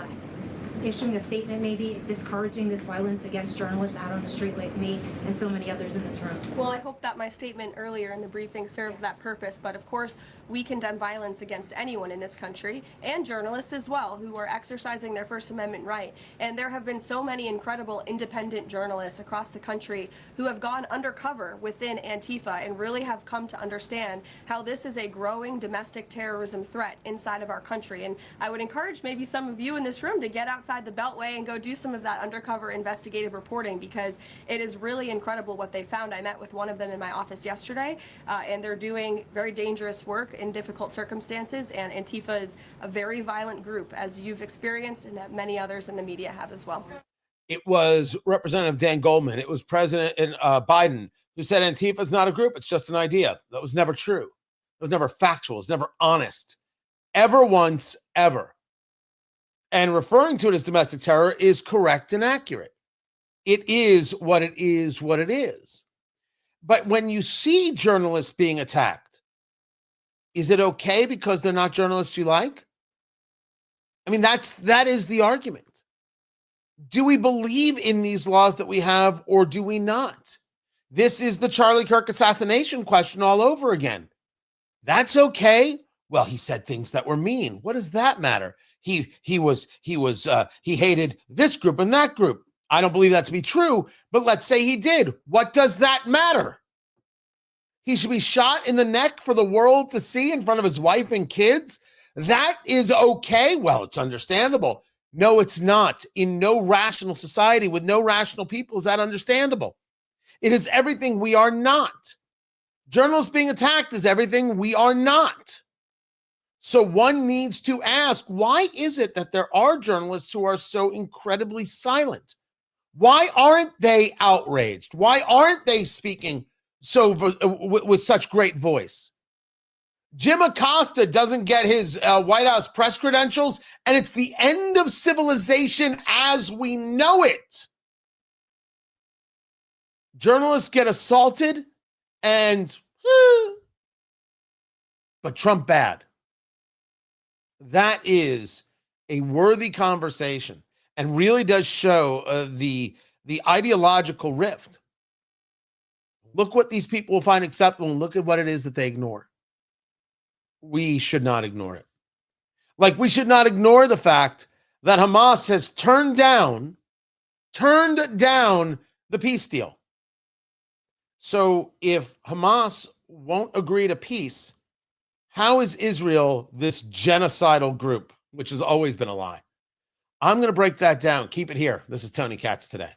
issuing a statement maybe discouraging this violence against journalists out on the street like me and so many others in this room? Well, I hope that my statement earlier in the briefing served that purpose, but of course we condemn violence against anyone in this country and journalists as well who are exercising their First Amendment right. And there have been so many incredible independent journalists across the country who have gone undercover within Antifa and really have come to understand how this is a growing domestic terrorism threat inside of our country. And I would encourage maybe some of you in this room to get outside the Beltway and go do some of that undercover investigative reporting, because it is really incredible what they found. I met with one of them in my office yesterday, and they're doing very dangerous work in difficult circumstances, and Antifa is a very violent group, as you've experienced and that many others in the media have as well. It was Representative Dan Goldman. It was President Biden who said Antifa is not a group. It's just an idea. That was never true. It was never factual. It was never honest. Ever once, ever. And referring to it as domestic terror is correct and accurate. It is what it is, what it is. But when you see journalists being attacked, is it okay because they're not journalists you like? I mean, that is the argument. Do we believe in these laws that we have, or do we not? This is the Charlie Kirk assassination question all over again. That's okay. Well, he said things that were mean. What does that matter? He hated this group and that group. I don't believe that to be true, but let's say he did. What does that matter? He should be shot in the neck for the world to see in front of his wife and kids. That is okay. Well, it's understandable. No, it's not. In no rational society with no rational people is that understandable. It is everything we are not. Journalists being attacked is everything we are not. So one needs to ask, why is it that there are journalists who are so incredibly silent? Why aren't they outraged? Why aren't they speaking so with such great voice? Jim Acosta doesn't get his White House press credentials, and it's the end of civilization as we know it. Journalists get assaulted, and but Trump bad. That is a worthy conversation and really does show the ideological rift. Look what these people will find acceptable and look at what it is that they ignore. We should not ignore it. Like we should not ignore the fact that Hamas has turned down the peace deal. So if Hamas won't agree to peace, how is Israel this genocidal group, which has always been a lie? I'm going to break that down. Keep it here. This is Tony Katz today.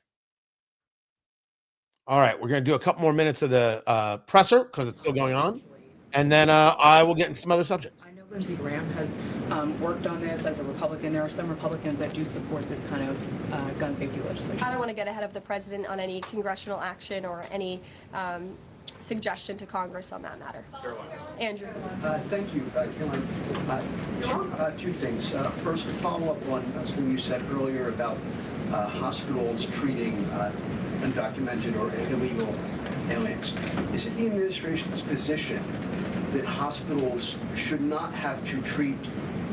All right, we're going to do a couple more minutes of the presser because it's still going on. And then I will get into some other subjects. Lindsey Graham has worked on this as a Republican. There are some Republicans that do support this kind of gun safety legislation. I don't want to get ahead of the president on any congressional action or any suggestion to Congress on that matter. Andrew. Thank you, Caroline. Two things. First, to follow up on something you said earlier about hospitals treating undocumented or illegal aliens. Is it the administration's position that hospitals should not have to treat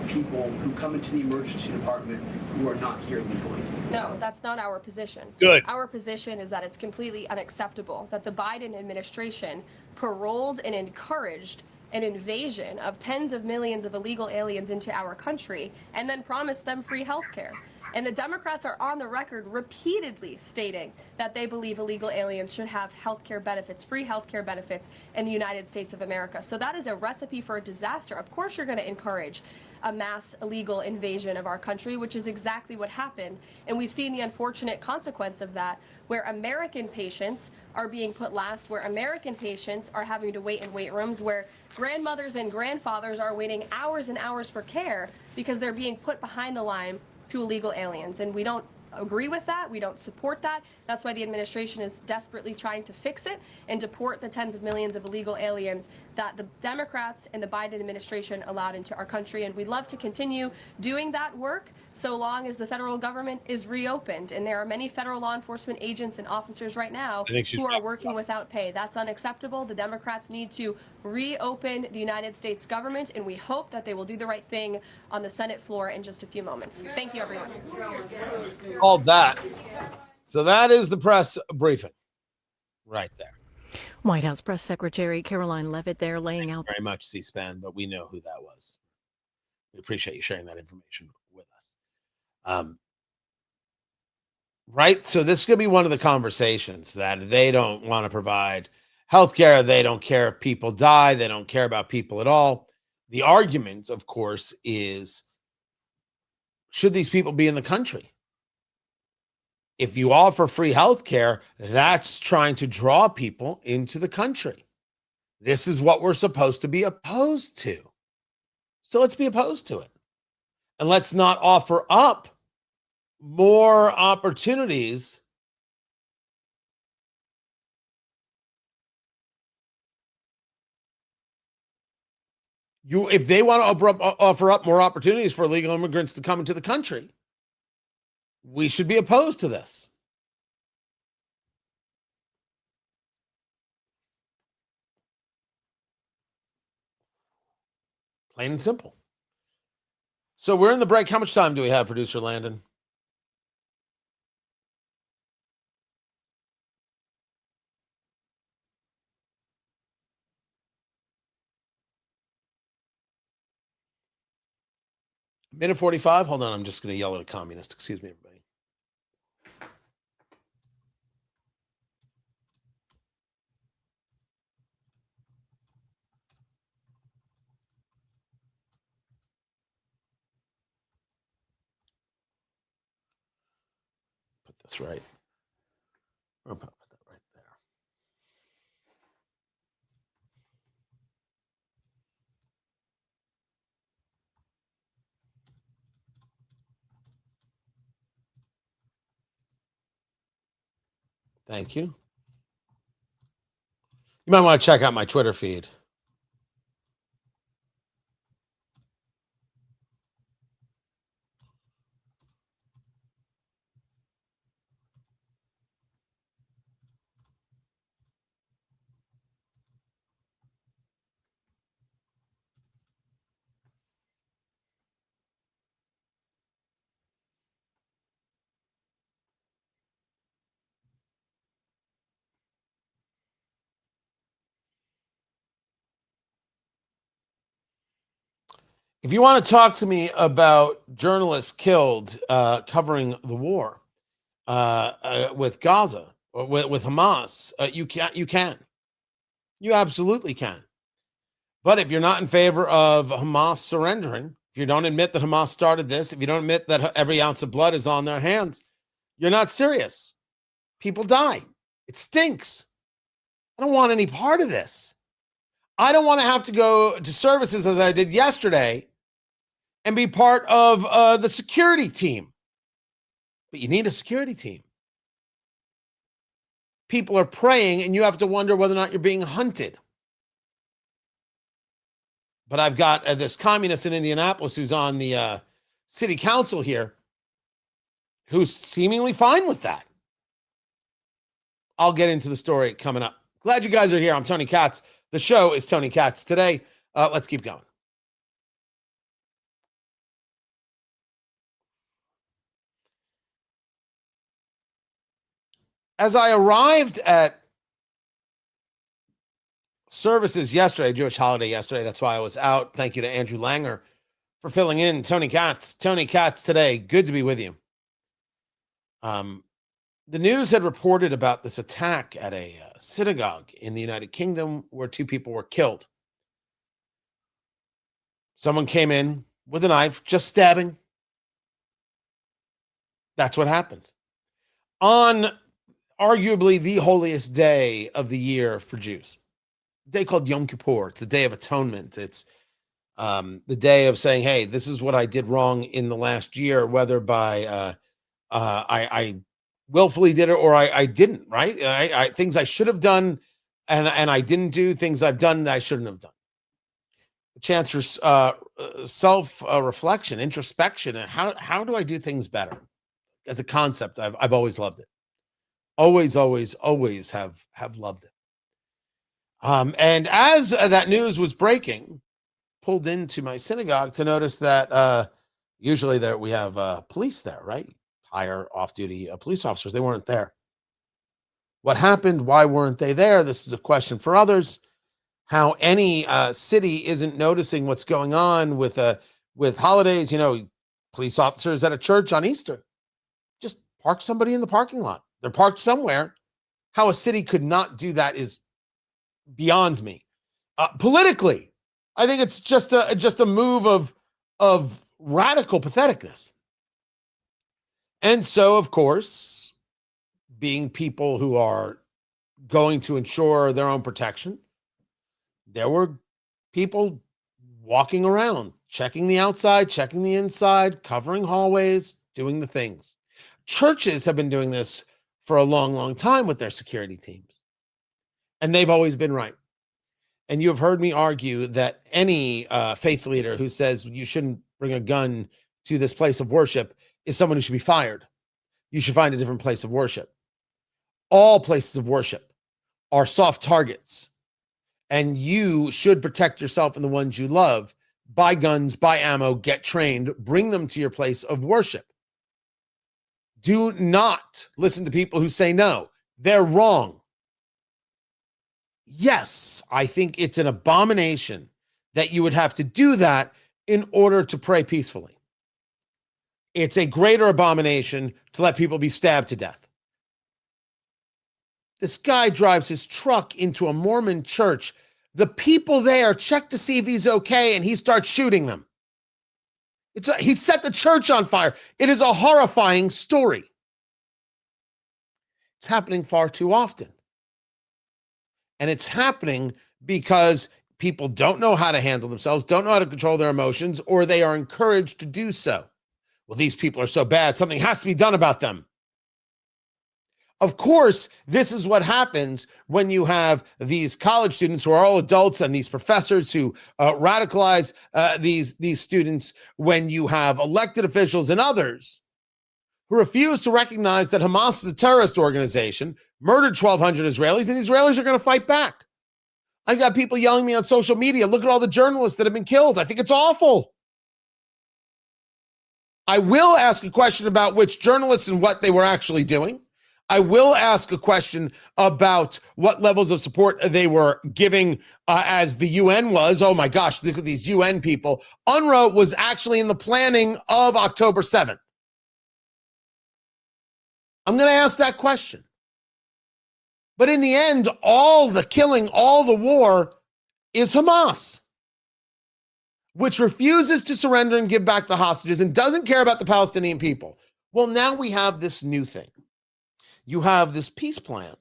people who come into the emergency department who are not here legally? No, that's not our position. Good. Our position is that it's completely unacceptable that the Biden administration paroled and encouraged an invasion of tens of millions of illegal aliens into our country and then promised them free health care. And the Democrats are on the record repeatedly stating that they believe illegal aliens should have health care benefits, free health care benefits in the United States of America. So that is a recipe for a disaster. Of course you're going to encourage a mass illegal invasion of our country, which is exactly what happened. And we've seen the unfortunate consequence of that, where American patients are being put last, where American patients are having to wait in wait rooms, where grandmothers and grandfathers are waiting hours and hours for care because they're being put behind the line to illegal aliens. And we don't agree with that. We don't support that. That's why the administration is desperately trying to fix it and deport the tens of millions of illegal aliens that the Democrats and the Biden administration allowed into our country. And we'd love to continue doing that work so long as the federal government is reopened. And there are many federal law enforcement agents and officers right now who are working without pay. That's unacceptable. The Democrats need to reopen the United States government, and we hope that they will do the right thing on the Senate floor in just a few moments. Thank you, everyone. All that. So that is the press briefing right there. White House Press Secretary Caroline Leavitt there laying out. Very much C-SPAN, but we know who that was. We appreciate you sharing that information with us. Right? So this is going to be one of the conversations that they don't want to provide health care. They don't care if people die. They don't care about people at all. The argument, of course, is should these people be in the country? If you offer free health care, that's trying to draw people into the country. This is what we're supposed to be opposed to. So let's be opposed to it. And let's not offer up more opportunities if they want to offer up more opportunities for illegal immigrants to come into the country, we should be opposed to this. Plain and simple. So we're in the break. How much time do we have, producer Landon? Minute 45. Hold on. I'm just going to yell at a communist. Excuse me, everybody. Put this right. I'll put that right there. Thank you. You might want to check out my Twitter feed. If you want to talk to me about journalists killed covering the war with Gaza or with Hamas, you can. You absolutely can. But if you're not in favor of Hamas surrendering, if you don't admit that Hamas started this, if you don't admit that every ounce of blood is on their hands, you're not serious. People die. It stinks. I don't want any part of this. I don't want to have to go to services as I did yesterday and be part of the security team. But you need a security team. People are praying, and you have to wonder whether or not you're being hunted. But I've got this communist in Indianapolis who's on the city council here who's seemingly fine with that. I'll get into the story coming up. Glad you guys are here. I'm Tony Katz. The show is Tony Katz Today. Let's keep going. As I arrived at services yesterday, Jewish holiday yesterday, that's why I was out. Thank you to Andrew Langer for filling in. Tony Katz Today. Good to be with you. The news had reported about this attack at a synagogue in the United Kingdom where 2 people were killed. Someone came in with a knife, just stabbing. That's what happened. On arguably the holiest day of the year for Jews, a day called Yom Kippur. It's the Day of Atonement. It's the day of saying, hey, this is what I did wrong in the last year, whether by I willfully did it or I didn't, right? I things I should have done and I didn't do, things I've done that I shouldn't have done. The chance for self-reflection, introspection, and how do I do things better? As a concept, I've always loved it. Always have loved it. And as that news was breaking, pulled into my synagogue to notice that usually there we have police there, right? Hire off-duty police officers. They weren't there. What happened? Why weren't they there? This is a question for others. How any city isn't noticing what's going on with holidays. You know, police officers at a church on Easter. Just park somebody in the parking lot. They're parked somewhere. How a city could not do that is beyond me. Politically, I think it's just a move of radical patheticness. And so, of course, being people who are going to ensure their own protection, there were people walking around, checking the outside, checking the inside, covering hallways, doing the things. Churches have been doing this for a long, long time with their security teams. And they've always been right. And you have heard me argue that any faith leader who says you shouldn't bring a gun to this place of worship is someone who should be fired. You should find a different place of worship. All places of worship are soft targets. And you should protect yourself and the ones you love. Buy guns, buy ammo, get trained, bring them to your place of worship. Do not listen to people who say no. They're wrong. Yes, I think it's an abomination that you would have to do that in order to pray peacefully. It's a greater abomination to let people be stabbed to death. This guy drives his truck into a Mormon church. The people there check to see if he's okay, and he starts shooting them. He set the church on fire. It is a horrifying story. It's happening far too often. And it's happening because people don't know how to handle themselves, don't know how to control their emotions, or they are encouraged to do so. Well, these people are so bad, something has to be done about them. Of course, this is what happens when you have these college students who are all adults and these professors who radicalize these students, when you have elected officials and others who refuse to recognize that Hamas is a terrorist organization, murdered 1,200 Israelis, and the Israelis are going to fight back. I've got people yelling at me on social media, look at all the journalists that have been killed. I think it's awful. I will ask a question about which journalists and what they were actually doing. I will ask a question about what levels of support they were giving as the UN was. Oh my gosh, look at these UN people. UNRWA was actually in the planning of October 7th. I'm going to ask that question. But in the end, all the killing, all the war is Hamas, which refuses to surrender and give back the hostages and doesn't care about the Palestinian people. Well, now we have this new thing. You have this peace plan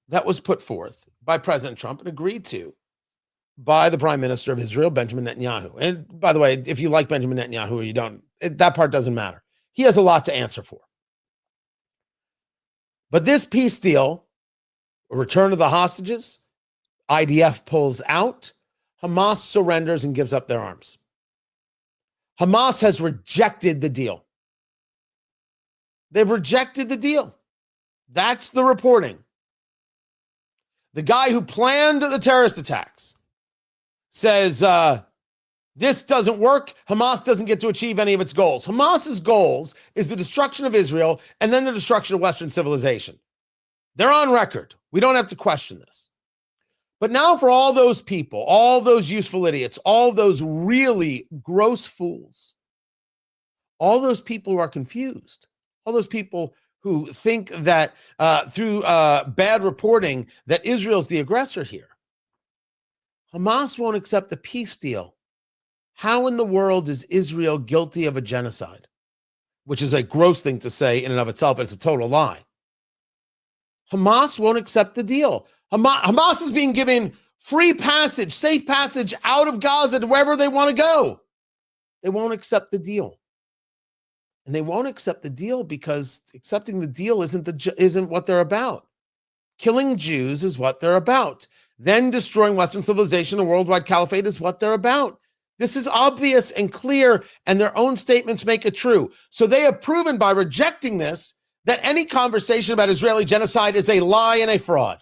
that was put forth by President Trump and agreed to by the Prime Minister of Israel, Benjamin Netanyahu. And by the way, if you like Benjamin Netanyahu or you don't, that part doesn't matter. He has a lot to answer for. But this peace deal, a return of the hostages, IDF pulls out, Hamas surrenders and gives up their arms. Hamas has rejected the deal. They've rejected the deal. That's the reporting. The guy who planned the terrorist attacks says this doesn't work. Hamas doesn't get to achieve any of its goals. Hamas's goals is the destruction of Israel and then the destruction of Western civilization. They're on record. We don't have to question this. But now for all those people, all those useful idiots, all those really gross fools, all those people who are confused, all those people who think that through bad reporting that Israel's the aggressor here, Hamas won't accept a peace deal. How in the world is Israel guilty of a genocide? Which is a gross thing to say in and of itself. It's a total lie. Hamas won't accept the deal. Hamas is being given free passage, safe passage out of Gaza to wherever they want to go. They won't accept the deal. And they won't accept the deal because accepting the deal isn't what they're about. Killing Jews is what they're about. Then destroying Western civilization, a worldwide caliphate, is what they're about. This is obvious and clear, and their own statements make it true. So they have proven by rejecting this that any conversation about Israeli genocide is a lie and a fraud.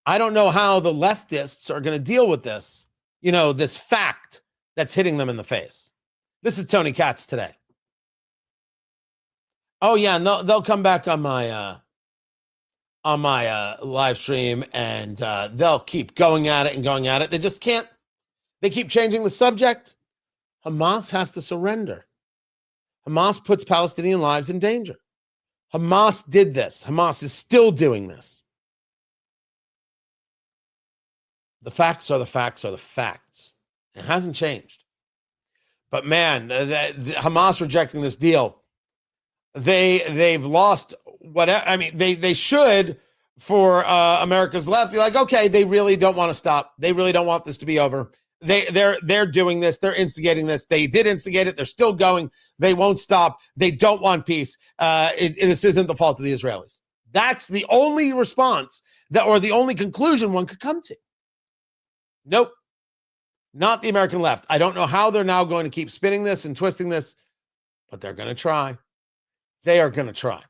I don't know how the leftists are going to deal with this, this fact that's hitting them in the face. This is Tony Katz today. Oh yeah, and they'll come back on my live stream, and they'll keep going at it and going at it. They just can't. They keep changing the subject. Hamas has to surrender. Hamas puts Palestinian lives in danger. Hamas did this. Hamas is still doing this. The facts are the facts are the facts. It hasn't changed. But man, Hamas rejecting this deal, they've lost whatever. I mean, they should, for America's left, be like, okay, they really don't want to stop. They really don't want this to be over. They're doing this. They're instigating this. They did instigate it. They're still going. They won't stop. They don't want peace. This isn't the fault of the Israelis. That's the only response or the only conclusion one could come to. Nope. Not the American left. I don't know how they're now going to keep spinning this and twisting this, but they're going to try. They are going to try.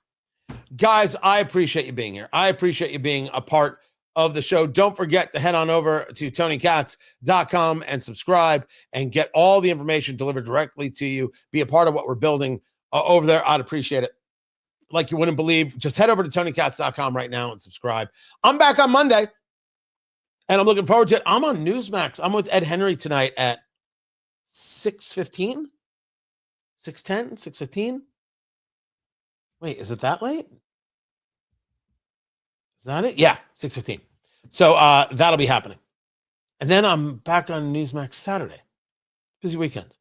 Guys, I appreciate you being here. I appreciate you being a part of the show. Don't forget to head on over to TonyKatz.com and subscribe and get all the information delivered directly to you. Be a part of what we're building over there. I'd appreciate it like you wouldn't believe. Just head over to TonyKatz.com right now and subscribe. I'm back on Monday, and I'm looking forward to it. I'm on Newsmax. I'm with Ed Henry tonight at 6:15, 6:10, 6:15. Wait, is it that late? Is that it? Yeah, 6:15. So that'll be happening. And then I'm back on Newsmax Saturday. Busy weekend.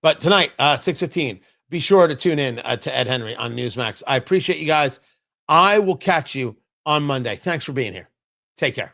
But tonight, 6:15, be sure to tune in to Ed Henry on Newsmax. I appreciate you guys. I will catch you on Monday. Thanks for being here. Take care.